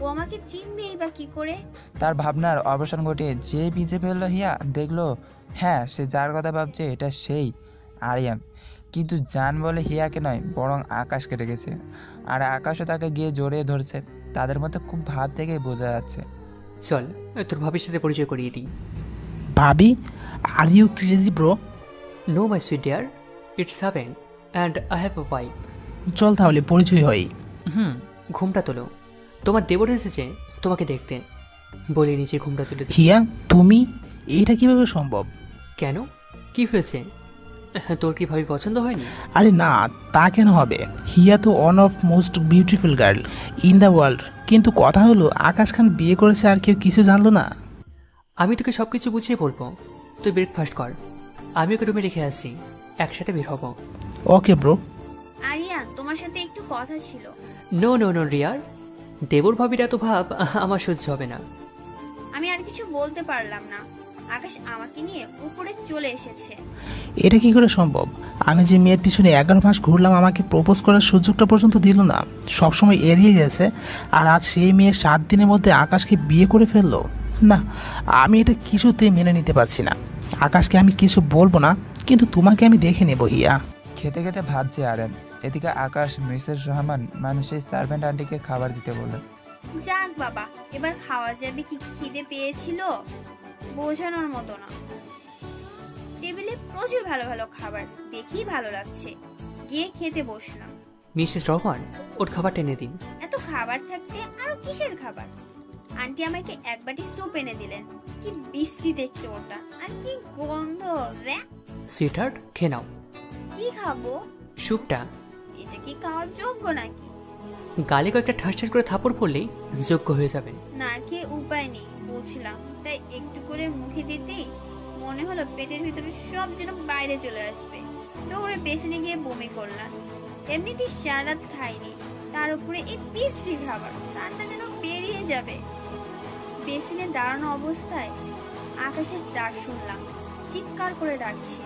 ও আমাকে চিনবেই বা কি করে? তার ভাবনার অবসান ঘটিয়ে যে পিছে ফেললো হিয়া, দেখলো হ্যাঁ সে যার কথা ভাবছে এটা সেই আরিয়ান। কিন্তু জান বলে হিয়াকে নয়, বরং আকাশকে ডেকেছে। আর আকাশও তাকে গিয়ে জড়িয়ে ধরছে। তাদের মধ্যে খুব ভাব থেকেই বোঝা যাচ্ছে। চল তোর ভাবির সাথে পরিচয় করিয়ে দিই। ভাবি? Are you crazy bro? No my sweet dear, it's 7 and I have a wife. চল তাহলে পরিচয় হই। ঘুমটা তোলো, তোমার দেবর এসেছে তোমাকে দেখতে। বলে নিচে ঘুমটা তুলে দিই। হিয়া তুমি? এটা কিভাবে সম্ভব? কেন, কি হয়েছে? তোর কি ভাবি পছন্দ হয়নি? আরে না, তা কেন হবে? হিয়া তো one of most beautiful girl in the world. কিন্তু কথা হলো আকাশ খান বিয়ে করেছে আর কেউ কিছু জানলো না। আমি তোকে সব কিছু বুঝিয়ে বলবো, তুই ব্রেকফাস্ট কর, আমি ওকে রুমে রেখে আসছি, একসাথে বের হবো। Okay bro. আরিয়ান, তোমার সাথে একটু কথা ছিল। নো নো নো রিয়ার, দেবর ভাবির এত ভাব আমার সহ্য হবে না। আমি আর কিছু বলতে পারলাম না। আকাশ আমাকে নিয়ে উপরে চলে এসেছে। এটা কি করে সম্ভব? আমি যে মেয়ের পিছনে 11 মাস ঘুরলাম, আমাকে প্রপোজ করার সুযোগটা পর্যন্ত দিল না, সবসময় এড়িয়ে গেছে, আর আজ সেই মেয়ে 7 দিনের মধ্যে আকাশকে বিয়ে করে ফেললো। না, আমি এটা কিছুতেই মেনে নিতে পারছি না। আকাশকে আমি কিছু বলবো না, কিন্তু তোমাকে আমি দেখে নেব হিয়া। খেতে খেতে ভাবছে আরেন। এদিকে আকাশ মিসেস রহমান মানে সেই সার্ভেন্ট আন্টিকে খাবার দিতে বলল। যাক বাবা, এবার খাওয়া যাবে। কি খিদে পেয়েছিল বোঝানোর মতো না। টেবিলে প্রচুর ভালো ভালো খাবার, দেখি ভালো লাগছে, গিয়ে খেতে বসলাম। মিসেস রহমান, ওর খাবার টেনে দিন। এত খাবার থাকতে আরো কিসের খাবার? আন্টি আমাকে এক বাটি স্যুপ এনে দিলেন। কি বিশ্রী দেখতে ওটা, আর কি গন্ধ! ব্যাক! সুইটহার্ট, খেয়ে নাও কি খাবো? স্যুপটা। এটা কি খাওয়ার যোগ্য নাকি? গালে কয়েকটা ঠাস ঠাস করে থাপড় পড়লেই যোগ্য হয়ে যাবে। না খেয়ে উপায় নেই, বুঝলাম, তাই একটু করে মুখে দিতেই মনে হলো পেটের ভিতরে সব যেন বাইরে চলে আসবে। দৌড়ে বেসিনে গিয়ে বমি করলাম। এমনিতেই সারা রাত খাইনি, তার উপরে এই বিশ্রী খাবার, তারটা যেন বেরিয়ে যাবে। বেসিনে দাঁড়ানো অবস্থায় আকাশের ডাক শুনলাম, চিৎকার করে ডাকছে।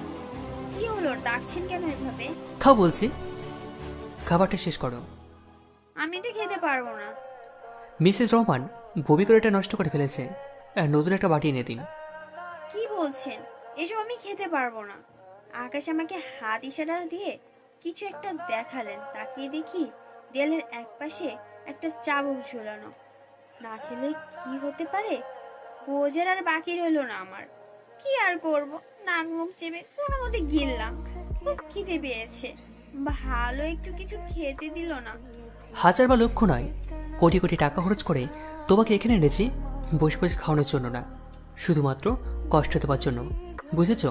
কি হলো, ডাকছেন কেন এভাবে? খাও বলছি, খাবারটা শেষ করো। আমি এটা খেতে পারবো না। মিসেস রহমান বমি করে এটা নষ্ট করে ফেলেছে, নতুন একটা বাটি এনে দিন। কি বলছেন? এসব আমি খেতে পারবো না। আকাশ আমাকে হাত ইশারা দিয়ে কিছু একটা দেখালেন। তাকিয়ে দেখি দেয়ালের একপাশে একটা চাবুক ঝোলানো। না খেলে কি হতে পারে বোঝার আর বাকি রইল না আমার। কি আর করব, নাক মুখ চেপে কোনো মতে গিললাম। খুব খিদে পেয়েছে, ভালো একটু কিছু খেতে দিল না। হাজার বা লক্ষ নয়, কোটি কোটি টাকা খরচ করে তোমাকে এখানে এনেছি বসে বসে খাওয়ানোর জন্য না, শুধুমাত্র কষ্ট দেওয়ার জন্য, বুঝেছ?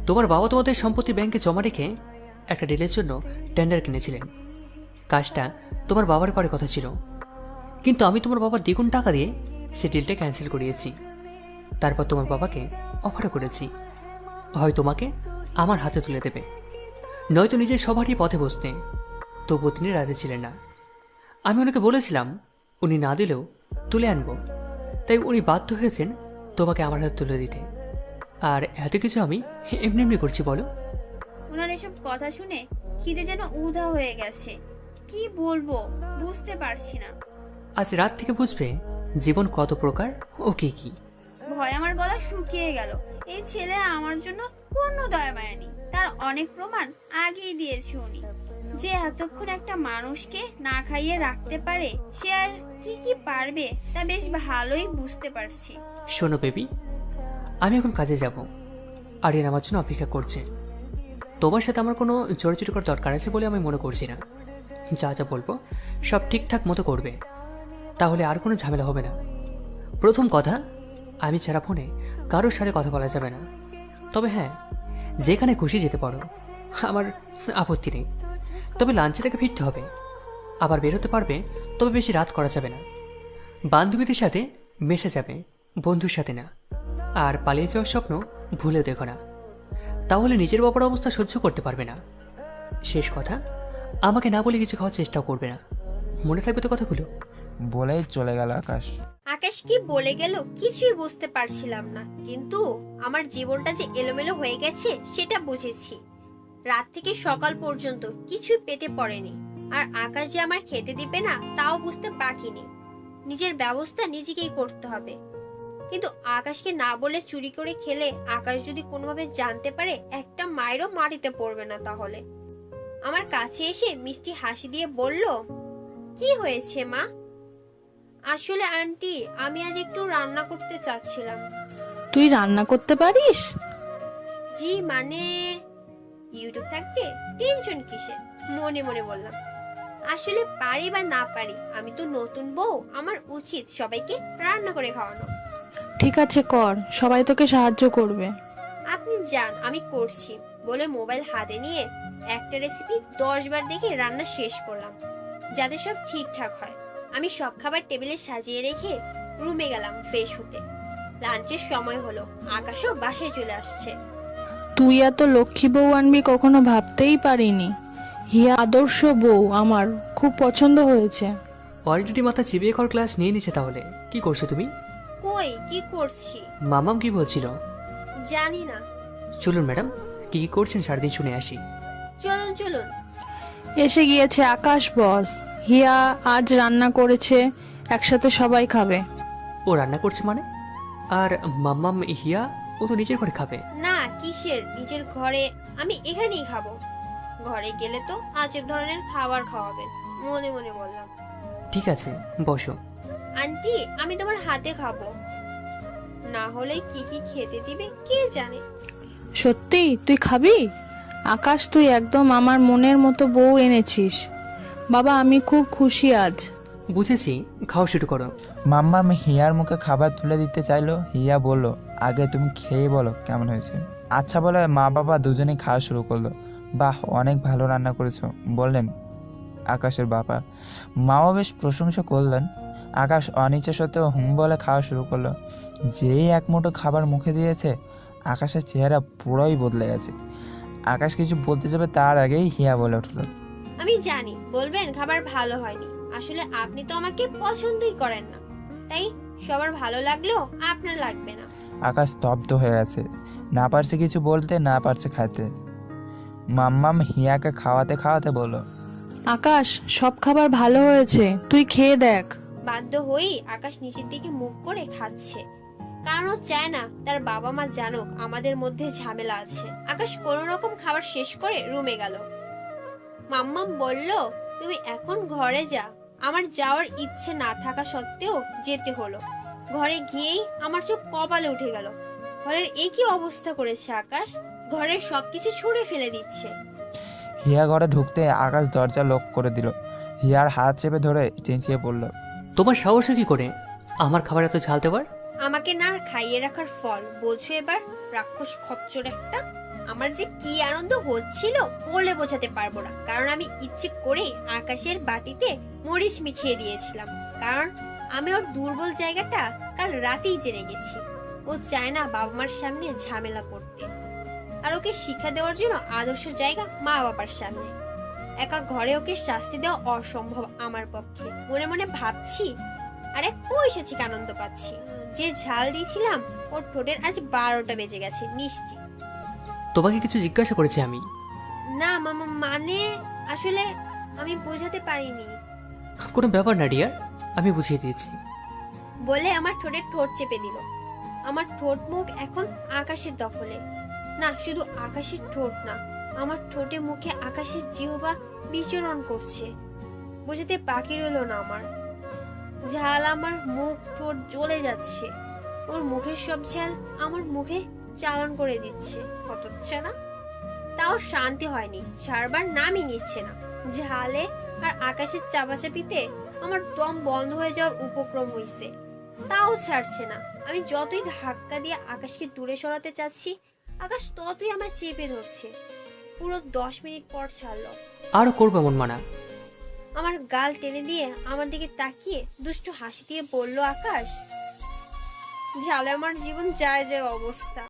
তোমার বাবা তোমাদের সম্পত্তি ব্যাংকে জমা রেখে একটা ডিলের জন্য টেন্ডার কিনেছিলেন। কাজটা তোমার বাবার পরে কথা ছিল, কিন্তু আমি তোমার বাবার দ্বিগুণ টাকা দিয়ে সে ডিলটা ক্যান্সেল করিয়েছি। তারপর তোমার বাবাকে অফারও করেছি, হয় তোমাকে আমার হাতে তুলে দেবে, নয়তো নিজের সবারই পথে বসতে। তবুও তিনি রাজি ছিলেন না। আমি ওনাকে বলেছিলাম উনি না দিলেও তুলে আনবো, তাই উনি বাধ্য হয়েছেন তোমাকে আমার হাতে তুলে দিতে। আর এত কিছু আমি এমনি এমনি করছি বলো? ওনার এসব কথা শুনে খিদে যেন উধা হয়ে গেছে। কি বলবো বুঝতে পারছি না। আজ রাত থেকে বুঝবে জীবন কত প্রকার ও কি কি। ভয় আমার গলা শুকিয়ে গেল। এই ছেলে আমার জন্য কোনো দয়া মায়া নেই, তার অনেক প্রমাণ আগেই দিয়েছে উনি। যে এতক্ষণ একটা মানুষকে না খাইয়ে রাখতে পারে, সে আর কি কি পারবে তা বেশ ভালোই বুঝতে পারছি। শোনো বেবি, আমি এখন কাজে যাব, আরিয়ান আমার জন্য অপেক্ষা করছে। তোমার সাথে আমার কোনো জোরাজুরি করার দরকার আছে বলে আমি মনে করছি না। যা যা বলবো সব ঠিকঠাক মতো করবে, তাহলে আর কোনো ঝামেলা হবে না। প্রথম কথা, আমি ছাড়া ফোনে কারোর সাথে কথা বলা যাবে না। তবে হ্যাঁ, যেখানে খুশি যেতে পারো, আমার আপত্তি নেই। তবে লাঞ্চের আগে ফিরতে হবে। আবার বের হতে পারবে, তবে বেশি রাত করা যাবে না। বান্ধবীদের সাথে মেশে যাবে, বন্ধুর সাথে না। আর পালিয়ে যাওয়ার স্বপ্ন ভুলে দেখো না, তাহলে নিজের বাবার অবস্থা সহ্য করতে পারবে না। শেষ কথা, আমাকে না বলে কিছু খাওয়ার চেষ্টাও করবে না, মনে থাকবে তো কথাগুলো? বলেই চলে গেল আকাশ। আকাশ কি বলে গেল কিছুই বুঝতে পারছিলাম না, কিন্তু আমার জীবনটা যে এলোমেলো হয়ে গেছে সেটা বুঝেছি। রাত থেকে সকাল পর্যন্ত কিছুই পেটে পড়েনি, আর আকাশ যে আমার খেতে দিবে না তাও বুঝতে বাকি নেই। নিজের ব্যবস্থা নিজেকেই করতে হবে। কিন্তু আকাশকে না বলে চুরি করে খেলে আকাশ যদি কোনোভাবে জানতে পারে, একটা মায়েরও মাটিতে পড়বে না। তাহলে আমার কাছে এসে মিষ্টি হাসি দিয়ে বলল, কি হয়েছে মা? আসলে আন্টি, আমি আজ একটু রান্না করতে চাচ্ছিলাম। তুই রান্না করতে পারিস? জি মানে, ইউটিউব থাকতে টেনশন কিসে, মনে মনে বললাম। আসলে পারি বা না পারি, আমি তো নতুন বউ, আমার উচিত সবাইকে রান্না করে খাওয়ানো। ঠিক আছে কর, সবাই তোকে সাহায্য করবে। আপনি যান, আমি করছি বলে মোবাইল হাতে নিয়ে একটা রেসিপি 10 বার দেখে রান্না শেষ করলাম, যাতে সব ঠিকঠাক হয়। আমি সব খাবার টেবিলে সাজিয়ে রেখে রুমে গেলাম ফ্রেশ হতে। লাঞ্চের সময় হলো, আকাশও বাসায় চলে আসছে। তুই এত লক্ষ্মী বউ আনবি কখনো ভাবতেই পারিনি। হিয়া আদর্শ বউ, আমার খুব পছন্দ হয়েছে। অলরেডি মাথা চিবিয়ে খাওয়ার ক্লাস নিয়ে নিচ্ছে। তাহলে কি করছো তুমি? কই কি করছি মামাম কি বলছিল? জানি না, চলুন ম্যাডাম, কি কি করছেন সারাদিন শুনে আসি। চলুন চলুন। এসে গিয়েছে আকাশ বস। হিয়া আজ রান্না করেছে, একসাথে সবাই খাবে। ও রান্না করছে মানে? আর মাম্মাম হিয়া, ও তো নিজের ঘরে খাবে। না, কিসের নিজের ঘরে? আমি এখানেই খাবো। ঘরে গেলে তো আজের ধরনের খাবার খাওয়াবেন, মনে মনে বললাম। ঠিক আছে, বসো। আন্টি, আমি তোমার হাতে খাবো, না হলে কি কি খেতে দিবে কে জানে। সত্যি তুই খাবি? আকাশ, তুই একদম আমার মনের মতো বউ এনেছিস। বাবা, আমি খুব খুশি আজ। বুঝেছি, খাওয়া শুরু করো। মাম্মাম হিয়ার মুখে খাবার তুলে দিতে চাইলো। হিয়া বলল, আগে তুমি খেয়ে বলো কেমন হয়েছে। আচ্ছা বলে মা বাবা দুজনেই খাওয়া শুরু করলো। বাহ, অনেক ভালো রান্না করেছো, বললেন আকাশের বাবা। মাও বেশ প্রশংসা করলেন। আকাশ অনিচ্ছা সত্ত্বেও হুম বলে খাওয়া শুরু করলো। যেই এক মুঠো খাবার মুখে দিয়েছে, আকাশের চেহারা পুরোই বদলে গেছে। আকাশ কিছু বলতে যাবে তার আগেই হিয়া বলে উঠলো, আমি জানি বলবেন খাবার ভালো হয়নি, আসলে আপনি তো আমাকে পছন্দই করেন না, তাই সবার ভালো লাগলেও আপনার লাগবে না। আকাশ স্তব্ধ হয়ে গেছে, না পারছে কিছু বলতে, না পারছে খাইতে। মাম্মাম হিয়াকে খাওয়াতে খাওয়াতে বলল, আকাশ, সব খাবার ভালো হয়েছে, তুই খেয়ে দেখ। বাধ্য হয়েই আকাশ নিচের দিকে মুখ করে খাচ্ছে, কারণ ও চায় না তার বাবা মা জানুক আমাদের মধ্যে ঝামেলা আছে। আকাশ কোনো রকম খাবার শেষ করে রুমে গেল। মাম্মাম বলল, তুমি এখন ঘরে যা। আমার যাওয়ার ইচ্ছে না থাকা সত্ত্বেও যেতে হলো। ঘরে গিয়েই আমার চোখ কপালে উঠে গেল। ঘরের এই কি অবস্থা করেছে আকাশ, ঘরের সবকিছু ছুঁড়ে ফেলে দিচ্ছে। হিয়া ঘরে ঢুকতে আকাশ দরজা লক করে দিল। হিয়ার হাত চেপে ধরে চেঁচিয়ে পড়ল, তোমার সাহস হয় কি করে আমার খাবার এত ঝাল দেওয়ার? আমাকে না খাইয়ে রাখার ফল বোঝো এবার, রাক্ষস খচ্চর একটা। আমার যে কি আনন্দ হচ্ছিল বলে বোঝাতে পারবো না, কারণ আমি ইচ্ছে করে আকাশের বাটিতে মরিচ মিশিয়ে দিয়েছিলাম, কারণ আমি ওর দুর্বল জায়গাটা কাল রাতেই জেনে গেছি। ও চায় না বাবা মার সামনে ঝামেলা করতে, আর ওকে শিক্ষা দেওয়ার জন্য আদর্শ জায়গা মা বাবার সামনে। একা ঘরে ওকে শাস্তি দেওয়া অসম্ভব আমার পক্ষে। মনে মনে ভাবছি, আরে পয়সা ঠিক আনন্দ পাচ্ছি। যে ঝাল দিয়েছিলাম ওর ঠোঁটের আজ 12টা বেজে গেছে নিশ্চিত। তোমাকে কিছু জিজ্ঞাসা করেছি আমি। না মামা, মানে আসলে আমি বোঝাতে পারিনি কোনো ব্যাপার না ডিয়ার, আমি বুঝিয়ে দিয়েছি। বলে আমার ঠোঁটের ঠোঁট চেপে দিল। আমার ঠোঁট মুখ এখন আকাশের দখলে। না, শুধু আকাশের ঠোঁট না, আমার ঠোঁটে মুখে আকাশের জিহ্বা বিচরণ করছে। বোঝাতে বাকি রইল না আমার। ঝাল আমার মুখ ঠোঁট জ্বলে যাচ্ছে। ওর মুখের সব ঝাল আমার মুখে চালন করে দিচ্ছে। হতচ্ছাড়া, তাও শান্তি হয়নি, সারবার নামই নিচ্ছে না। ঝালে আর আকাশের চাপাচাপিতে আমার দম বন্ধ হয়ে যাওয়ার উপক্রম হইছে, তাও ছাড়ছে না। আমি যতই ধাক্কা দিয়ে আকাশকে দূরে সরাতে চাচ্ছি, আকাশ ততই আমার চেপে ধরছে। পুরো 10 মিনিট পর ছাড়লো। আরও করবো এমন মানা? আমার গাল টেনে দিয়ে আমার দিকে তাকিয়ে দুষ্টু হাসি দিয়ে বলল আকাশ, ঝালে আমার জীবন যায় যায় অবস্থা।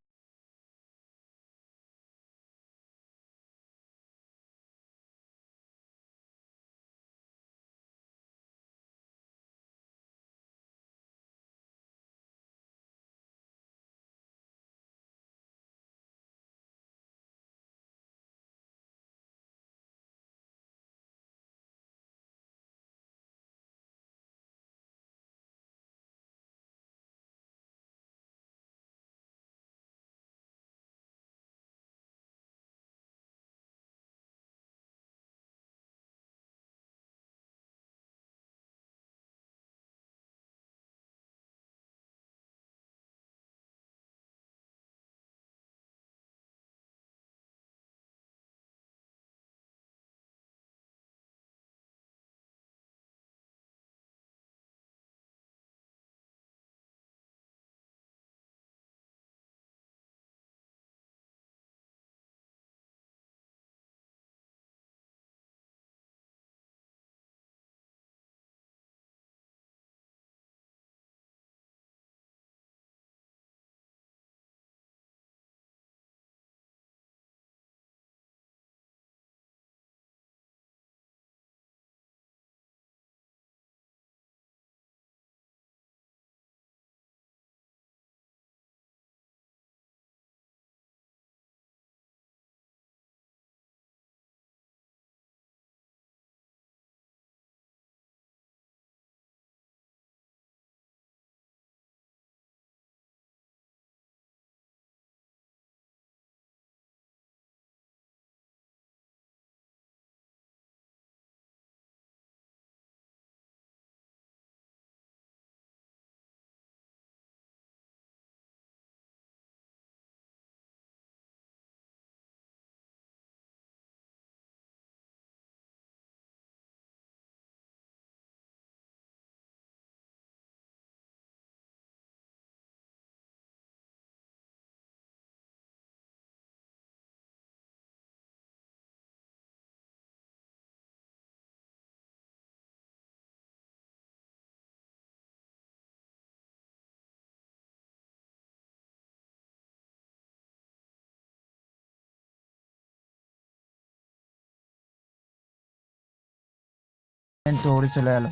দৌড়ে চলে গেল।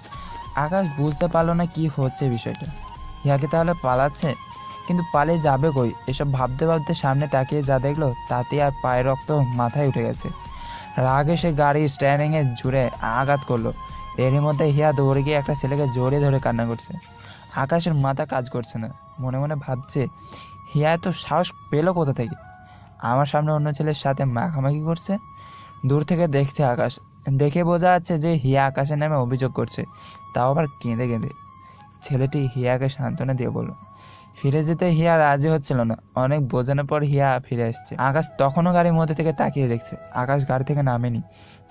আকাশ বুঝতে পারলো না কি হচ্ছে বিষয়টা। হিয়াকে তাহলে পালাচ্ছে, কিন্তু পালিয়ে যাবে কই? এসব ভাবতে ভাবতে সামনে তাকিয়ে যা দেখলো তাতে আর পায়ের রক্ত মাথায় উঠে গেছে। রাগে সে গাড়ির স্ট্যান্ডিংয়ে জুড়ে আঘাত করলো। এরই মধ্যে হিয়া দৌড়ে গিয়ে একটা ছেলেকে জড়িয়ে ধরে কান্না করছে। আকাশের মাথা কাজ করছে না, মনে মনে ভাবছে হিয়া এত সাহস পেলো কোথা থেকে? আমার সামনে অন্য ছেলের সাথে মাখামাখি করছে। দূর থেকে দেখছে আকাশ, দেখে বোঝা যাচ্ছে যে হিয়া আকাশের নামে অভিযোগ করছে, তাও আবার কেঁদে কেঁদে। ছেলেটি হিয়াকে সান্ত্বনা দিয়ে বলল। ফিরে যেতে হিয়া রাজি হচ্ছিল না। অনেক বোঝানোর পর হিয়া ফিরে আসছে। আকাশ তখনও গাড়ির মধ্যে থেকে তাকিয়ে দেখছে। আকাশ গাড়ি থেকে নামেনি,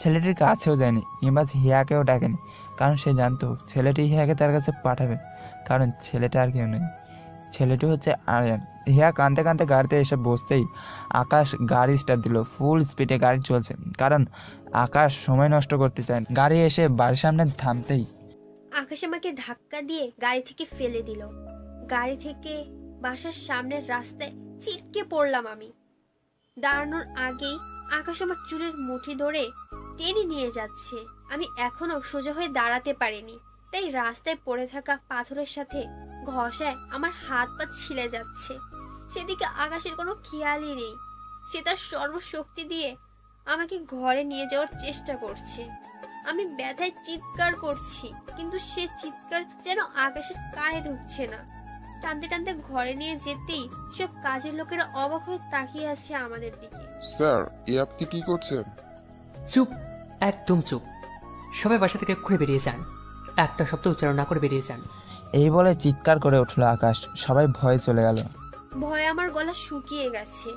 ছেলেটির কাছেও যায়নি, কিংবা হিয়াকেও ডাকেনি, কারণ সে জানতো ছেলেটি হিয়াকে তার কাছে পাঠাবে, কারণ ছেলেটা আর কেউ নেই, ছেলেটি হচ্ছে আরিয়ান। হিয়া কাঁদতে কাঁদতে গাড়িতে এসে বসতেই আকাশ গাড়ি স্টার্ট দিল। ফুল স্পিডে গাড়ি চলছে, কারণ আকাশ সময় নষ্ট করতে চায় না। গাড়ি এসে বাড়ির সামনে থামতেই আকাশ আমাকে ধাক্কা দিয়ে গাড়ি থেকে ফেলে দিল। গাড়ি থেকে বাসার সামনের রাস্তায় ছিটকে পড়লাম আমি। দাঁড়ানোর আগেই আকাশ আমার চুলের মুঠি ধরে টেনে নিয়ে যাচ্ছে। আমি এখনো সোজা হয়ে দাঁড়াতে পারিনি, তাই রাস্তায় পড়ে থাকা পাথরের সাথে ঘষায় আমার হাত পা ছিলে যাচ্ছে। সেদিকে আকাশের কোনো খেয়ালই নেই। সে তার সর্বশক্তি দিয়ে আমাকে ঘরে নিয়ে যাওয়ার চেষ্টা করছে। আমি ব্যথায় চিৎকার করছি, কিন্তু সে চিৎকার যেন আকাশের কানে ঢুকছে না। টানতে টানতে ঘরে নিয়ে যেতেই সব কাজের লোকেরা অবাক হয়ে তাকিয়ে আছে আমাদের দিকে। স্যার, এ আপনি কি করছেন? চুপ, একদম চুপ। সবাই বাসা থেকে এক্ষুনি বেরিয়ে যান, একটা শব্দ উচ্চারণ না করে বেরিয়ে যান। এই বলে চিৎকার করে উঠল আকাশ। সবাই ভয়ে চলে গেল। ভয়ে আমার গলা শুকিয়ে গেছে।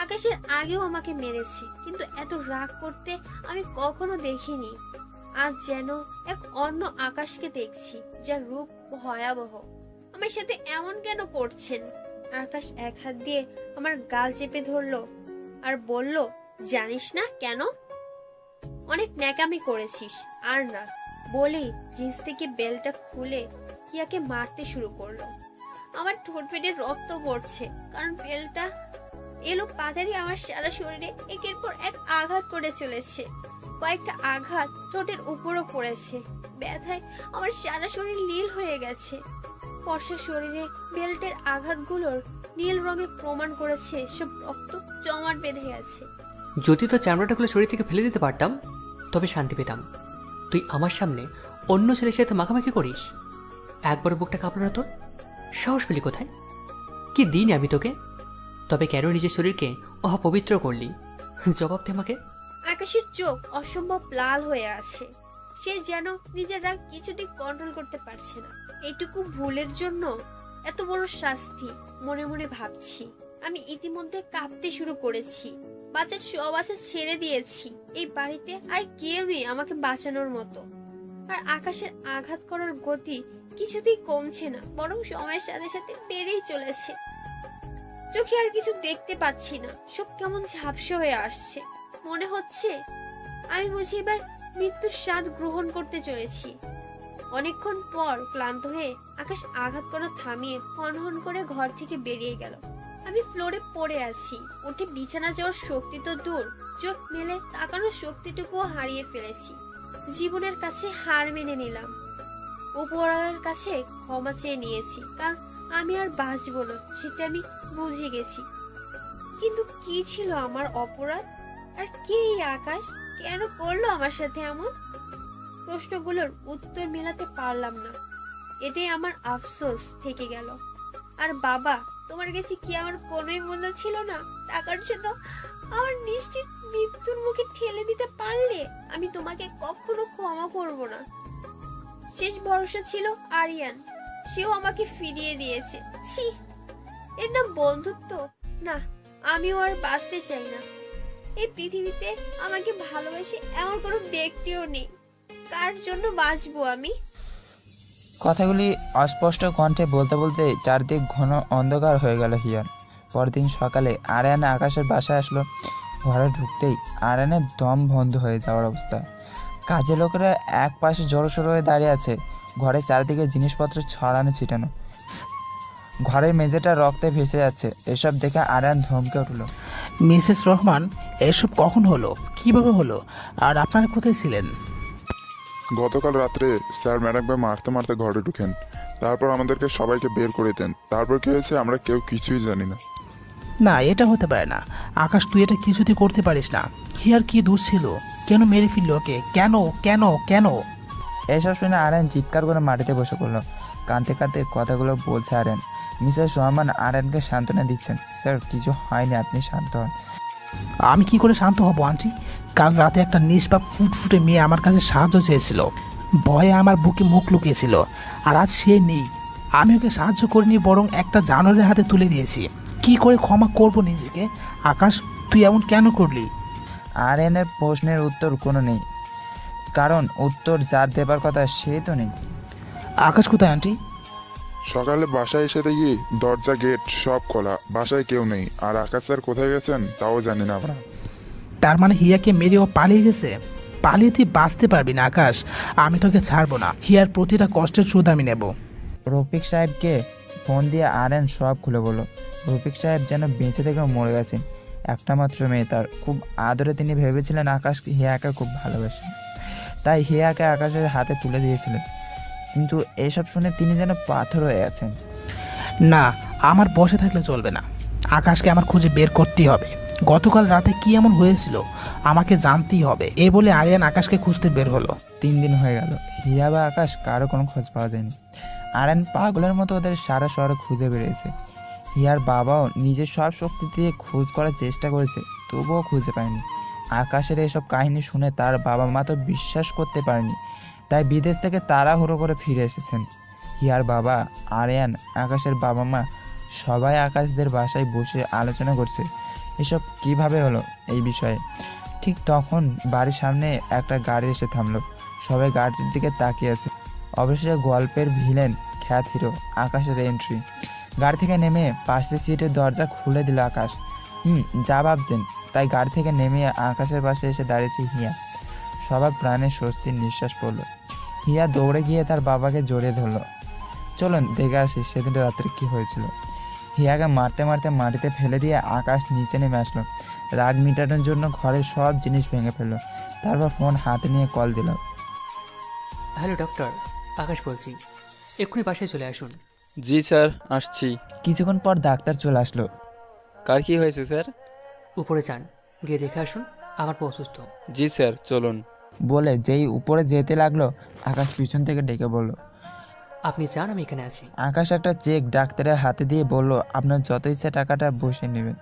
আকাশের আগেও আমাকে মেরেছে, কিন্তু এত রাগ করতে আমি কখনো দেখিনি। আজ যেন এক অন্য আকাশকে দেখছি, যার রূপ ভয়াবহ। আমার সাথে এমন কেন করছেন? আকাশ এক হাত দিয়ে আমার গাল চেপে ধরলো আর বলল, জানিস না কেন? অনেক ন্যাকামি করেছিস, আর না। বলেই জিন্স থেকে বেলটা খুলে হিয়াকে মারতে শুরু করলো। আমার ঠোঁট ফেটে রক্ত পড়ছে, কারণ বেলটা এলো পাতারি আমার সারা শরীরে একের পর এক আঘাত করে চলেছে। কয়েকটা আঘাত ঠোঁটের উপরও পড়েছে। ব্যথায় আমার সারা শরীর নীল হয়ে গেছে। ফর্সা শরীরে বেল্টের আঘাতগুলোর নীল রঙে প্রমাণ করেছে সব রক্ত জমাট বেঁধে গেছে। যদি তো চামড়াটা খুলে শরীর থেকে ফেলে দিতে পারতাম, তবে শান্তি পেতাম। তুই আমার সামনে অন্য ছেলের সাথে মাখামাখি করিস? একবার বুকটা কাঁপলো না তোর? সাহস পেলি কোথায়? কি দিন আমি তোকে? তবে কেন নিজের শরীরকে অপবিত্র করলি? জবাব দে আমাকে। আকাশের চোখ অসম্ভব লাল হয়ে আছে। সে যেন নিজের রাগ কিছুতেই কন্ট্রোল করতে পারছে না। এইটুকু ভুলের জন্য এত বড় শাস্তি, মনে মনে ভাবছি। আমি ইতিমধ্যে কাঁপতে শুরু করেছি। বাচ্চার সব আশা ছেড়ে দিয়েছি। এই বাড়িতে আর কেউ নেই আমাকে বাঁচানোর মতো। আর আকাশের আঘাত করার গতি কিছুতেই কমছে না, বরং সময়ের সাথে সাথে বেড়েই চলেছে। চোখে আর কিছু দেখতে পাচ্ছি না, সব কেমন ঝাপসা হয়ে আসছে। মনে হচ্ছে আমি বুঝি এবার মৃত্যুর স্বাদ গ্রহণ করতে চলেছি। অনেকক্ষণ পর ক্লান্ত হয়ে আকাশ আঘাত করা থামিয়ে হনহন করে ঘর থেকে বেরিয়ে গেল। আমি ফ্লোরে পড়ে আছি। উঠে বিছানা যাওয়ার শক্তি তো দূর, চোখ মেলে তাকানোর শক্তিটুকুও হারিয়ে ফেলেছি। জীবনের কাছে হার মেনে নিলাম। উপরওয়ালার কাছে ক্ষমা চেয়ে নিয়েছি, কারণ আমি আর বাঁচবো না, সেটা আমি বুঝে গেছি। কিন্তু কি ছিল আমার অপরাধ? আর কে এই আকাশ? কেন করলো আমার সাথে এমন? প্রশ্নগুলোর উত্তর মেলাতে পারলাম না। এটাই আমার আফসোস থেকে গেল। আর বাবা, তোমার কাছে কি আমার কোনোই মূল্য ছিল না? টাকার জন্য আমার নিশ্চিত মৃত্যুর মুখে ঠেলে দিতে পারলে আমি তোমাকে কখনো ক্ষমা করব না। শেষ ভরসা ছিল আরিয়ান, সেও আমাকে ফিরিয়ে দিয়েছে। ছি, এর নাম বন্ধুত্ব? না, আমিও আর বাঁচতে চাই না। এই পৃথিবীতে আমাকে ভালোবাসে এমন কোনো ব্যক্তিও নেই। কার জন্য বাঁচবো আমি? কথাগুলি অস্পষ্ট কণ্ঠে বলতে বলতে চারদিক ঘন অন্ধকার হয়ে গেল হিয়ার। পরদিন সকালে আরিয়ান আকাশের বাসায় আসলো। ঘরে ঢুকতেই আরিয়ানের দম বন্ধ হয়ে যাওয়ার অবস্থা। কাজের লোকেরা এক পাশে জড়োসড়ো হয়ে দাঁড়িয়ে আছে। ঘরের চারিদিকে জিনিসপত্র ছড়ানো ছিটানো। ঘরের মেঝেটা রক্তে ভেসে যাচ্ছে। এসব দেখে আরিয়ান ধমকে উঠল। মিসেস রহমান, এসব কখন হলো, কিভাবে হলো, আর আপনারা কোথায় ছিলেন? গতকাল রাত্রে স্যার ম্যাডামকে মারতে মারতে ঘরে ঢুকেন, তারপর আমাদেরকে সবাইকে বের করে দেন। তারপর কি হয়েছে আমরা কেউ কিছুই জানি না। না, এটা হতে পারে না। আকাশ, তুই এটা কিছুতেই করতে পারিস না। হিয়ার কি দোষ ছিল? কেন মেরে ফেললো ওকে? কেন কেন কেন? এসব শুনে আরেন চিৎকার করে মাটিতে বসে পড়ল। কাঁদতে কাঁদতে কথাগুলো বলছে আরেন। মিসেস রহমান আরেনকে সান্ত্বনা দিচ্ছেন। স্যার, কিছু হয়নি, আপনি শান্ত হন। আমি কি করে শান্ত হব আন্টি? কাল রাতে একটা নিষ্পাপ ফুটফুটে মেয়ে আমার কাছে সাহায্য চেয়েছিল, ভয়ে আমার বুকে মুখ লুকিয়েছিল, আর আজ সে নেই। আমি ওকে সাহায্য করিনি, বরং একটা জানোয়ারের হাতে তুলে দিয়েছি। কি করে ক্ষমা করব নিজেকে? আকাশ, তুই এমন কেন করলি? আরেনের প্রশ্নের উত্তর কোনো নেই, কারণ উত্তর যার দেবার কথা সে তো নেই। আকাশ কোথায় আন্টি? সকালে বাসায় এসে দেখি দরজা গেট সব খোলা, বাসায় কেউ নেই। আর আকাশ স্যার কোথায় গেছেন তাও জানি না আমরা। তার মানে হিয়াকে মেরে ও পালিয়ে গেছে? পালিয়ে তুই বাঁচতে পারবি না আকাশ। আমি তোকে ছাড়বো না। হিয়ার প্রতিটা কষ্টের শোধ আমি নেব। রফিক সাহেবকে ফোন দিয়ে আরেন সব খুলে বলল। রফিক সাহেব যেন বেঁচে থেকেও মরে গেছেন। একটা মাত্র মেয়ে তার, খুব আদরে তিনি ভেবেছিলেন আকাশ হিয়াকে খুব ভালোবাসেন, তাই হিয়াকে আকাশের হাতে তুলে দিয়েছিলেন। কিন্তু এসব শুনে তিনি যেন পাথর হয়ে আছেন। না, আমার বসে থাকলে চলবে না। আকাশকে আমার খুঁজে বের করতেই হবে। গতকাল রাতে কি এমন হয়েছিল আমাকে জানতেই হবে। এই বলে আরিয়ান আকাশকে খুঁজতে বের হলো। 3 দিন হয়ে গেল, হিয়া বা আকাশ কারো কোনো খোঁজ পাওয়া যায়নি। আরেন পাগলের মতো ওদের সারা শহরে খুঁজে বেরিয়েছে। হিয়ার বাবাও নিজের সব শক্তি দিয়ে খোঁজ করার চেষ্টা করেছে, তবুও খুঁজে পায়নি। আকাশের এসব কাহিনী শুনে তার বাবা মা তো বিশ্বাস করতে পারেনি, তাই বিদেশ থেকে তাড়াহুড়ো করে ফিরে এসেছেন। হিয়ার বাবা, আরিয়ান, আকাশের বাবা মা সবাই আকাশদের বাসায় বসে আলোচনা করছে এসব কিভাবে হলো এই বিষয়ে। ঠিক তখন বাড়ির সামনে একটা গাড়ি এসে থামলো। সবাই গাড়ির দিকে তাকিয়ে আছে। অবশেষে গল্পের ভিলেন খ্যাত হিরো আকাশের এন্ট্রি। গাড়ি থেকে নেমে পাশের সিটের দরজা খুলে দিল আকাশ। যা ভাবছেন তাই গাড়ি থেকে নেমে আকাশের পাশে এসে দাঁড়িয়েছে হিয়া। সবার প্রাণে স্বস্তির নিঃশ্বাস পড়ল। হিয়া দৌড়ে গিয়ে তার বাবাকে জড়িয়ে ধরল। চলুন দেখে আসি সেদিন রাত্রে কি হয়েছিল। হিয়াকে মারতে মারতে মাটিতে ফেলে দিয়ে আকাশ নিচে নেমে আসলো। রাগ মেটানোর জন্য ঘরের সব জিনিস ভেঙে ফেললো। তারপর ফোন হাতে নিয়ে কল দিল। হ্যালো ডক্টর, আকাশ বলছি, এক্ষুনি বাসায় চলে আসুন। জি স্যার, আসছি। কিছুক্ষণ পর ডাক্তার চলে আসলো। কার কি হয়েছে স্যার? উপরে যান, গিয়ে দেখে আসুন, আমার বউ অসুস্থ। জি স্যার, চলুন। বলে যেই উপরে যেতে লাগলো আকাশ পিছন থেকে ডেকে বলল, আপনি চান আমি এখানে আছি। আকাশ একটা চেক ডাক্তারের হাতে দিয়ে বলল, আপনার যত ইচ্ছা টাকাটা বসে নেবেন।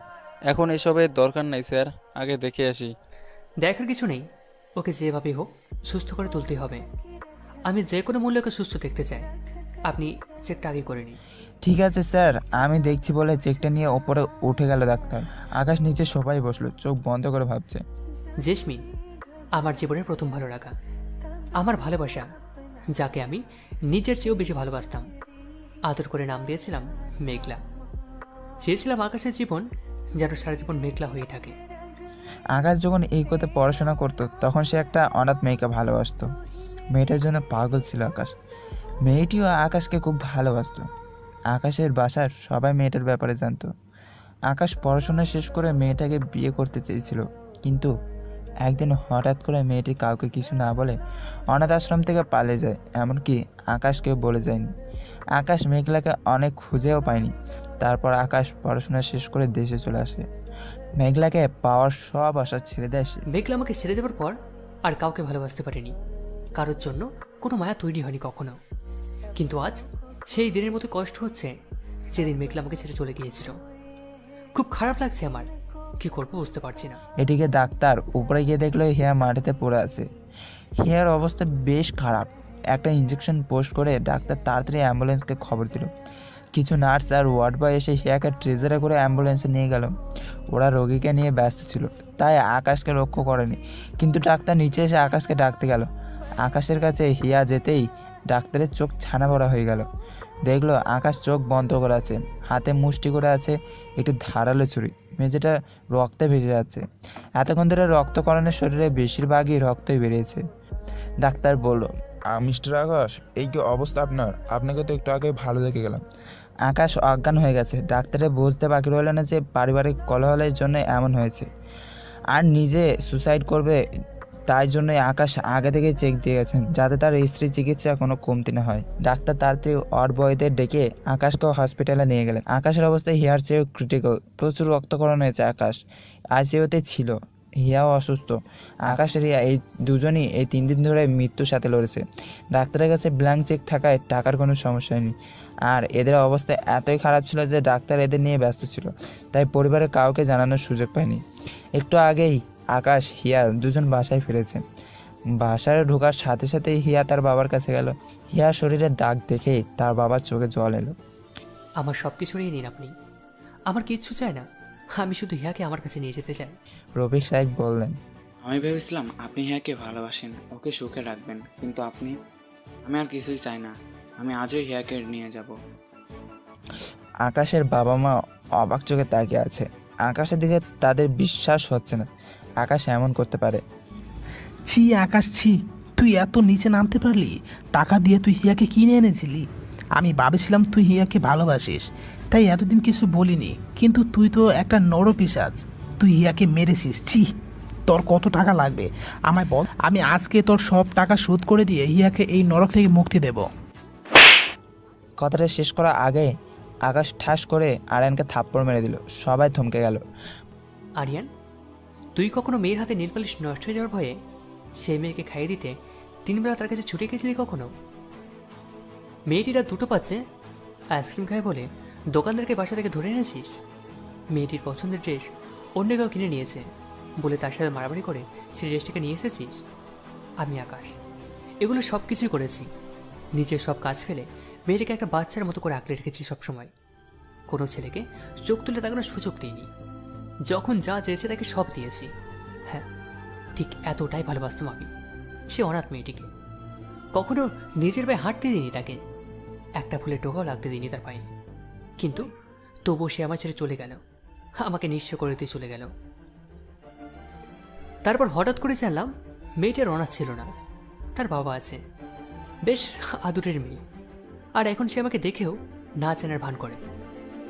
এখন এসবের দরকার নাই স্যার, আগে দেখে আসি। দেখার কিছু নেই, ওকে যেভাবে হোক সুস্থ করে তুলতে হবে। আমি যে কোনো মূল্যকে সুস্থ দেখতে চাই। আপনি চেকটা আগে করে নিন। ঠিক আছে স্যার, আমি দেখছি বলে চেকটা নিয়ে ওপরে উঠে গেল ডাক্তার। আকাশ নিচে সবাই বসলো, চোখ বন্ধ করে ভাবছে। জেসমিন আমার জীবনের প্রথম ভালো লাগা, আমার ভালোবাসা, যাকে আমি নিজের চেয়েও বেশি ভালোবাসতাম। আদর করে নাম দিয়েছিলাম মেঘলা। চেয়েছিলাম আকাশের জীবন যেন সারা জীবন মেঘলা হয়ে থাকে। আকাশ যখন এই কথা পড়াশোনা করতো তখন সে একটা অনাথ মেয়েকে ভালোবাসতো। মেয়েটার জন্য পাগল ছিল আকাশ। মেয়েটিও আকাশকে খুব ভালোবাসতো। আকাশের বাসার সবাই মেয়েটার ব্যাপারে জানতো। আকাশ পড়াশোনা শেষ করে মেয়েটাকে বিয়ে করতে চেয়েছিল, কিন্তু একদিন হঠাৎ করে মেয়েটি কাউকে কিছু না বলে অনাথ আশ্রম থেকে পালিয়ে যায়। এমনকি আকাশকে বলে যায়নি। আকাশ মেঘলাকে অনেক খুঁজেও পায়নি। তারপর আকাশ পড়াশোনা শেষ করে দেশে চলে আসে। মেঘলাকে পাওয়ার সব আশা ছেড়ে দেয় সে। মেঘলা আমাকে ছেড়ে যাওয়ার পর আর কাউকে ভালোবাসতে পারিনি, কারোর জন্য কোনো মায়া তৈরি হয়নি কখনো। কিন্তু আজ সেই দিনের মতো কষ্ট হচ্ছে যেদিন মেঘলা আমাকে ছেড়ে চলে গিয়েছিল। খুব খারাপ লাগছে আমার, কি করবো বুঝতে পারছি না। এদিকে ডাক্তার উপরে গিয়ে দেখলো হিয়া মাটিতে পড়ে আছে। হিয়ার অবস্থা বেশ খারাপ। একটা ইঞ্জেকশন পোস্ট করে ডাক্তার তাড়াতাড়ি অ্যাম্বুলেন্সকে খবর দিল। কিছু নার্স আর ওয়ার্ড বয় এসে হিয়াকে ট্রেজারে করে অ্যাম্বুলেন্সে নিয়ে গেল। ওরা রোগীকে নিয়ে ব্যস্ত ছিল, তাই আকাশকে লক্ষ্য করেনি। কিন্তু ডাক্তার নিচে এসে আকাশকে ডাকতে গেল। আকাশের কাছে হিয়া যেতেই ডাক্তারের চোখ ছানা ভরা হয়ে গেল। দেখলো আকাশ চোখ বন্ধ করে আছে, হাতে মুষ্টি করে আছে একটি ধারালো ছুরি। মেঝেটা রক্তে ভেসে যাচ্ছে। এতক্ষণ ধরে রক্তকরণের শরীরে বেশিরভাগই রক্তই বেরিয়েছে। ডাক্তার বলল, মিস্টার আকাশ, এই কি অবস্থা আপনার? আপনাকে তো একটু আগে ভালো দেখে গেলাম। আকাশ অজ্ঞান হয়ে গেছে। ডাক্তারে বুঝতে বাকি রইল না যে পারিবারিক কলহের জন্য এমন হয়েছে, আর নিজে সুসাইড করবে তাই জন্যই আকাশ আগে থেকে চেক দিয়ে গেছেন যাতে তার স্ত্রীর চিকিৎসা কোনো কমতি না হয়। ডাক্তার তাড়াতাড়ি বয়দের ডেকে আকাশকে হসপিটালে নিয়ে গেলেন। আকাশের অবস্থা হিয়ার চেয়েও ক্রিটিক্যাল, প্রচুর রক্তক্ষরণ হয়েছে। আকাশ আইসিইউতে ছিল, হিয়াও অসুস্থ। আকাশ আর হিয়া এই দুজনই এই 3 দিন ধরে মৃত্যুর সাথে লড়েছে। ডাক্তারের কাছে ব্ল্যাঙ্ক চেক থাকায় টাকার কোনো সমস্যা নেই, আর এদের অবস্থা এতই খারাপ ছিল যে ডাক্তার এদের নিয়ে ব্যস্ত ছিল, তাই পরিবারের কাউকে জানানোর সুযোগ পায়নি। একটু আগেই আকাশ হিয়া দুজন বাসায় ফিরেছে। বাসায় ঢোকার সাথে সাথেই হিয়া তার বাবার কাছে গেল। হিয়ার শরীরে দাগ দেখে তার বাবার চোখে জল এলো। আমার সব কিছু নিয়ে নিন আপনি, আমার কিচ্ছু চাই না, আমি শুধু হিয়াকে আমার কাছে নিয়ে যেতে চাই। রফিক সাহেব বললেন, আমি ভেবেছিলাম আপনি হিয়াকে ভালোবাসেন, ওকে সুখে রাখবেন, কিন্তু আমি আর কিছুই চাই না। আমি আজই হিয়াকে নিয়ে যাব। আকাশের বাবা মা অবাক চোখে তাকিয়ে আছে। আকাশের দিকে তাদের বিশ্বাস হচ্ছে না আকাশ এমন করতে পারে। ছি আকাশ, ছি, তুই এত নিচে নামতে পারলি? টাকা দিয়ে তুই হিয়াকে কিনে এনেছিলি। আমি ভাবেছিলাম তুই হিয়াকে ভালোবাসিস, তাই এতদিন কিছু বলিনি, কিন্তু তুই তো একটা নরপিশাচ। তুই হিয়াকে মেরেছিস। ছি, তোর কত টাকা লাগবে আমায় বল, আমি আজকে তোর সব টাকা শোধ করে দিয়ে হিয়াকে এই নরক থেকে মুক্তি দেব। কথাটা শেষ করার আগে আকাশ ঠাস করে আরিয়ানকে থাপ্পড় মেরে দিল। সবাই থমকে গেল। আরিয়ান, তুই কখনো মেয়ের হাতে নীল পালিশ নষ্ট হয়ে যাওয়ার ভয়ে সেই মেয়েকে খাইয়ে দিতে 3 বেলা তার কাছে ছুটে গেছিলি কখনো? মেয়েটিরা দুটো পাচ্ছে আইসক্রিম খায় বলে দোকানদারকে বাসা থেকে ধরে এনেছিস। মেয়েটির পছন্দের ড্রেস অন্য কেউ কিনে নিয়েছে বলে তার সাথে মারামারি করে সেই ড্রেসটাকে নিয়ে এসেছিস। আমি আকাশ এগুলো সব কিছুই করেছি। নিজের সব কাজ ফেলে মেয়েটাকে একটা বাচ্চার মতো করে আঁকড়ে রেখেছি সবসময়। কোনো ছেলেকে চোখ তুলে তাকানোর সুযোগ দিইনি। যখন যা চেয়েছে তাকে সব দিয়েছি। হ্যাঁ, ঠিক এতটাই ভালোবাসতাম আমি সে অনাথ মেয়েটিকে। কখনো নিজের পায়ে হাঁটতে দিইনি তাকে, একটা ফুলের টোকাও লাগতে দিইনি তার পায়ে। কিন্তু তবুও সে আমার ছেড়ে চলে গেল, আমাকে নিঃস্ব করে দিয়ে চলে গেল। তারপর হঠাৎ করে জানলাম মেয়েটার অনাথ ছিল না, তার বাবা আছে, বেশ আদুরের মেয়ে। আর এখন সে আমাকে দেখেও না চেনার ভান করে।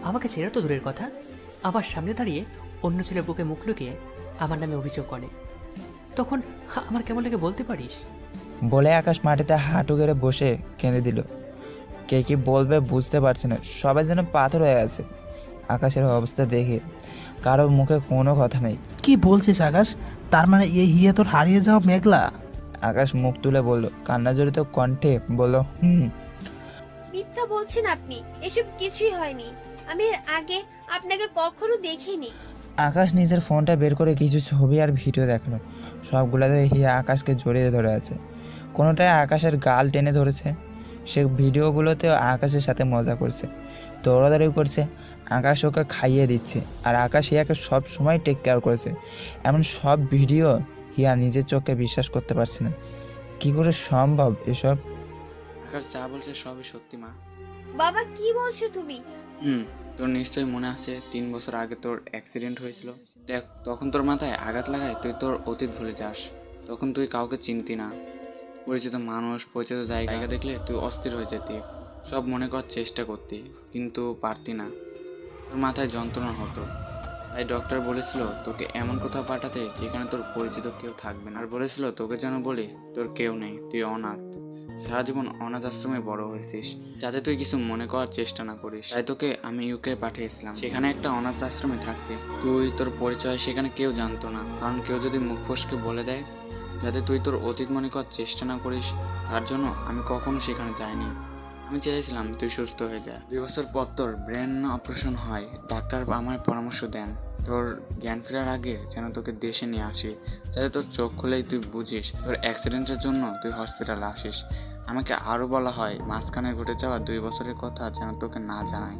আমাকে চেনা তো দূরের কথা, আমার সামনে দাঁড়িয়ে অন্য ছেলের বুকে মুখ লুকিয়ে আমার নামে অভিযোগ করে। তখন আমার কেমন লাগে বলতে পারিস? বলে আকাশ মাটিতে হাঁটু গেড়ে বসে কেঁদে দিল। কে কি বলবে বুঝতে পারছে না, সবাই যেন পাথর হয়ে আছে আকাশের অবস্থা দেখে। কারোর মুখে কোনো কথা নেই। কি বলছিস আকাশ? তার মানে এই হিয়া তোর হারিয়ে যাওয়া মেঘলা? আকাশ মুখ তুলে বলল, কান্না জড়িত কণ্ঠে বলল, মিথ্যা বলছেন আপনি, এসব কিছুই হয়নি। আমি এর আগে আপনাকে কখনো দেখিনি। আকাশ নিজের ফোনটা বের করে কিছু ছবি আর ভিডিও দেখালো। সবগুলোতে হিয়া আকাশকে জড়িয়ে ধরে আছে, কোনোটায় আকাশের গাল টেনে ধরেছে। সে ভিডিওগুলোতেও আকাশের সাথে মজা করছে, দৌড়াদৌড়ি করছে। আকাশ ওকে খাইয়ে দিচ্ছে, আর আকাশ হিয়াকে সব সময় টেক কেয়ার করেছে। এমন সব ভিডিও হিয়া নিজের চোখে বিশ্বাস করতে পারছে না। কি করে সম্ভব এসব? আকাশ যা বলছে সবই সত্যি মা। বাবা কি বলছো তুমি? তোর নিশ্চয়ই মনে আছে 3 বছর আগে তোর অ্যাক্সিডেন্ট হয়েছিল। দেখ, তখন তোর মাথায় আঘাত লাগায় তুই তোর অতীত ভুলে যাস। তখন তুই কাউকে চিনতি না, পরিচিত মানুষ, পরিচিত জায়গা দেখলে তুই অস্থির হয়ে যেতি, সব মনে করার চেষ্টা করতি, কিন্তু পারতি না। তোর মাথায় যন্ত্রণা হতো, তাই ডক্টর বলেছিল তোকে এমন কোথাও পাঠাতে যেখানে তোর পরিচিত কেউ থাকবে না। আর বলেছিল তোকে যেন বলি তোর কেউ নেই, তুই অনাথ, সারা জীবন অনাথ আশ্রমে বড় হয়েছিস, যাতে তুই কিছু মনে করার চেষ্টা না করিস। তাই তোকে আমি ইউকে পাঠিয়েছিলাম, সেখানে একটা অনাথ আশ্রমে থাকতে। তুই তোর পরিচয় সেখানে কেউ জানতো না, কারণ কেউ যদি মুখ ফসকে বলে দেয় যাতে তুই তোর অতীত মনে করার চেষ্টা না করিস, তার জন্য আমি কখনো সেখানে যাইনি। আমি চেয়েছিলাম তুই সুস্থ হয়ে যা। 2 বছর পর তোর ব্রেন অপারেশন হয়। ডাক্তার আমার পরামর্শ দেন তোর জ্ঞান ফেরার আগে যেন তোকে দেশে নিয়ে আসি, যাতে তোর চোখ খুলেই তুই বুঝিস তোর অ্যাক্সিডেন্টের জন্য তুই হসপিটালে আসিস। আমাকে আরও বলা হয় মাঝখানে ঘটে যাওয়া 2 বছরের কথা যেন তোকে না জানাই,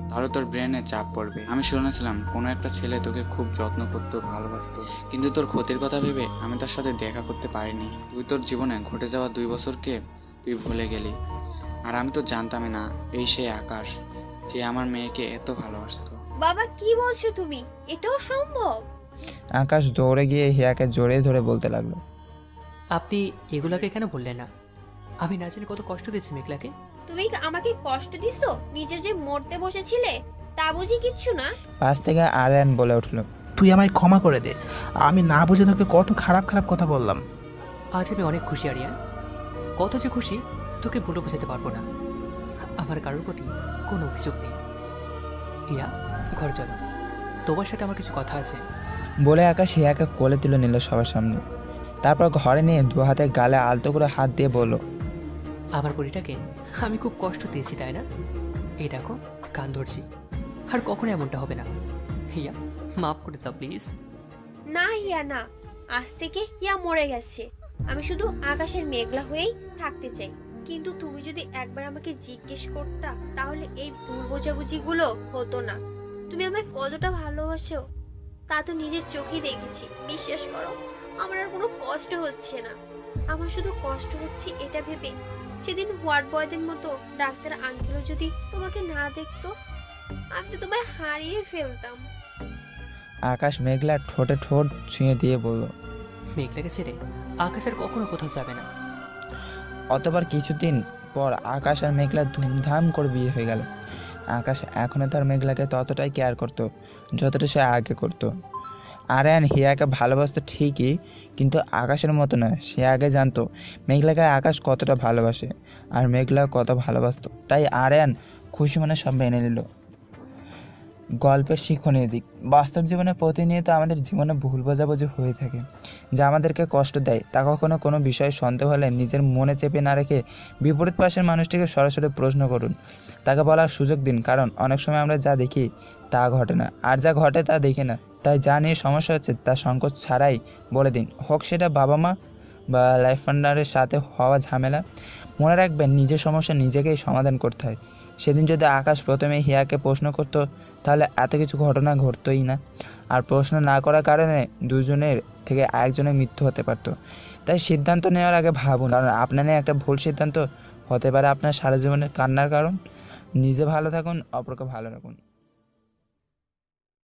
তাহলে তোর ব্রেনে চাপ পড়বে। আমি শুনেছিলাম কোনো একটা ছেলে তোকে খুব যত্ন করতো, ভালোবাসতো, কিন্তু তোর ক্ষতির কথা ভেবে আমি তার সাথে দেখা করতে পারিনি। তুই তোর জীবনে ঘটে যাওয়া 2 বছরকে তুই ভুলে গেলি, আর আমি তো জানতামই না এই সেই আকাশ যে আমার মেয়েকে এত ভালোবাসতো। বাবা কি বলছো তুমি? এটাও সম্ভব? আকাশ দৌড়ে গিয়ে হিয়াকে জড়িয়ে ধরে বলতে লাগলো, আপনি এগুলাকে কেন বললেন না? আমি না জানি কত কষ্ট দিচ্ছি মেঘলাকে। তুমি আমাকে কষ্ট দিছো? নিজে যে মরতে বসেছিলে তা বুঝি কিচ্ছু না? পাশ থেকে আরিয়ান বলে উঠলো, তুই আমায় ক্ষমা করে দে। আমি না বুঝে তোকে কত খারাপ খারাপ কথা বললাম। আজ আমি অনেক খুশি আরিয়ান, কত যে খুশি তোকে বলে বোঝাতে পারবো না। আমার কারোর প্রতি কোনো অভিযোগ নেই। ইয়া, ঘর চলো, তোমার সাথে আমার কিছু কথা আছে। বলে আকাশ হিয়াকে কোলে তুলে নিল সবার সামনে। তারপর ঘরে নিয়ে দু হাতে গালে আলতো করে হাত দিয়ে বলল, আমার পরিটাকে আমি খুব কষ্ট দিয়েছি, তাই না? এই দেখো, কান ধরছি, আর কখনো এমনটা হবে না। হিয়া, মাফ করে দাও প্লিজ। না হিয়া না, আজ থেকে হিয়া মরে গেছে। আমি শুধু আকাশের মেঘলা হয়েই থাকতে চাই। কিন্তু তুমি যদি একবার আমাকে জিজ্ঞেস করতা তাহলে এই ভুল বোঝাবুঝিগুলো হতো না। তুমি আমায় কতটা ভালোবাসো তা তো নিজের চোখেই দেখেছি। বিশ্বাস করো, আমার আর কোনো কষ্ট হচ্ছে না। আমার শুধু কষ্ট হচ্ছে এটা ভেবে, সেদিন ওয়ার্ড বয়দের মতো ডাক্তার আঙ্কেলও যদি তোমাকে না দেখতো, আমি তো তোমায় হারিয়ে ফেলতাম। আকাশ মেঘলা ঠোঁটে ঠোঁট ছুঁয়ে দিয়ে বলল, মেঘলাকে ছেড়ে আকাশ আর কখনো কোথাও যাবে না। অতবার কিছুদিন পর আকাশ আর মেঘলা ধুমধাম করে বিয়ে হয়ে গেল। আকাশ এখনও তার মেঘলাকে ততটাই কেয়ার করতো যতটা সে আগে করতো। আরিয়ান হিয়াকে ভালোবাসতো ঠিকই, কিন্তু আকাশের মতো নয়। সে আগে জানতো মেঘলাকে আকাশ কতটা ভালোবাসে আর মেঘলা কত ভালোবাসতো। তাই আরিয়ান খুশি মনে সব মেনে নিল। গল্পের শিক্ষণীয় দিক: বাস্তব জীবনে প্রতিনিয়ত আমাদের জীবনে ভুল বোঝাবুঝি হয়ে থাকে, যা আমাদেরকে কষ্ট দেয়। তা কখনো কোনো বিষয়ে সন্দেহ হলে নিজের মনে চেপে না রেখে বিপরীত পাশের মানুষটিকে সরাসরি প্রশ্ন করুন, তাকে বলার সুযোগ দিন। কারণ অনেক সময় আমরা যা দেখি তা ঘটে না, আর যা ঘটে তা দেখি না। তাই যা নিয়ে সমস্যা হচ্ছে তা সংকোচ ছাড়াই বলে দিন, হোক সেটা বাবা মা বা লাইফ পার্টনারের সাথে হওয়া ঝামেলা। মনে রাখবেন, নিজের সমস্যা নিজেকেই সমাধান করতে হয়। সেদিন যদি আকাশ প্রথমে হিয়াকে প্রশ্ন করতো তাহলে এত কিছু ঘটনা ঘটতোই না। আর প্রশ্ন না করার কারণে দুজনের থেকে একজনের মৃত্যু হতে পারত। তাই সিদ্ধান্ত নেওয়ার আগে ভাবুন, কারণ আপনার নিয়ে একটা ভুল সিদ্ধান্ত হতে পারে আপনার সারা জীবনের কান্নার কারণ। নিজে ভালো থাকুন, অপরকে ভালো রাখুন।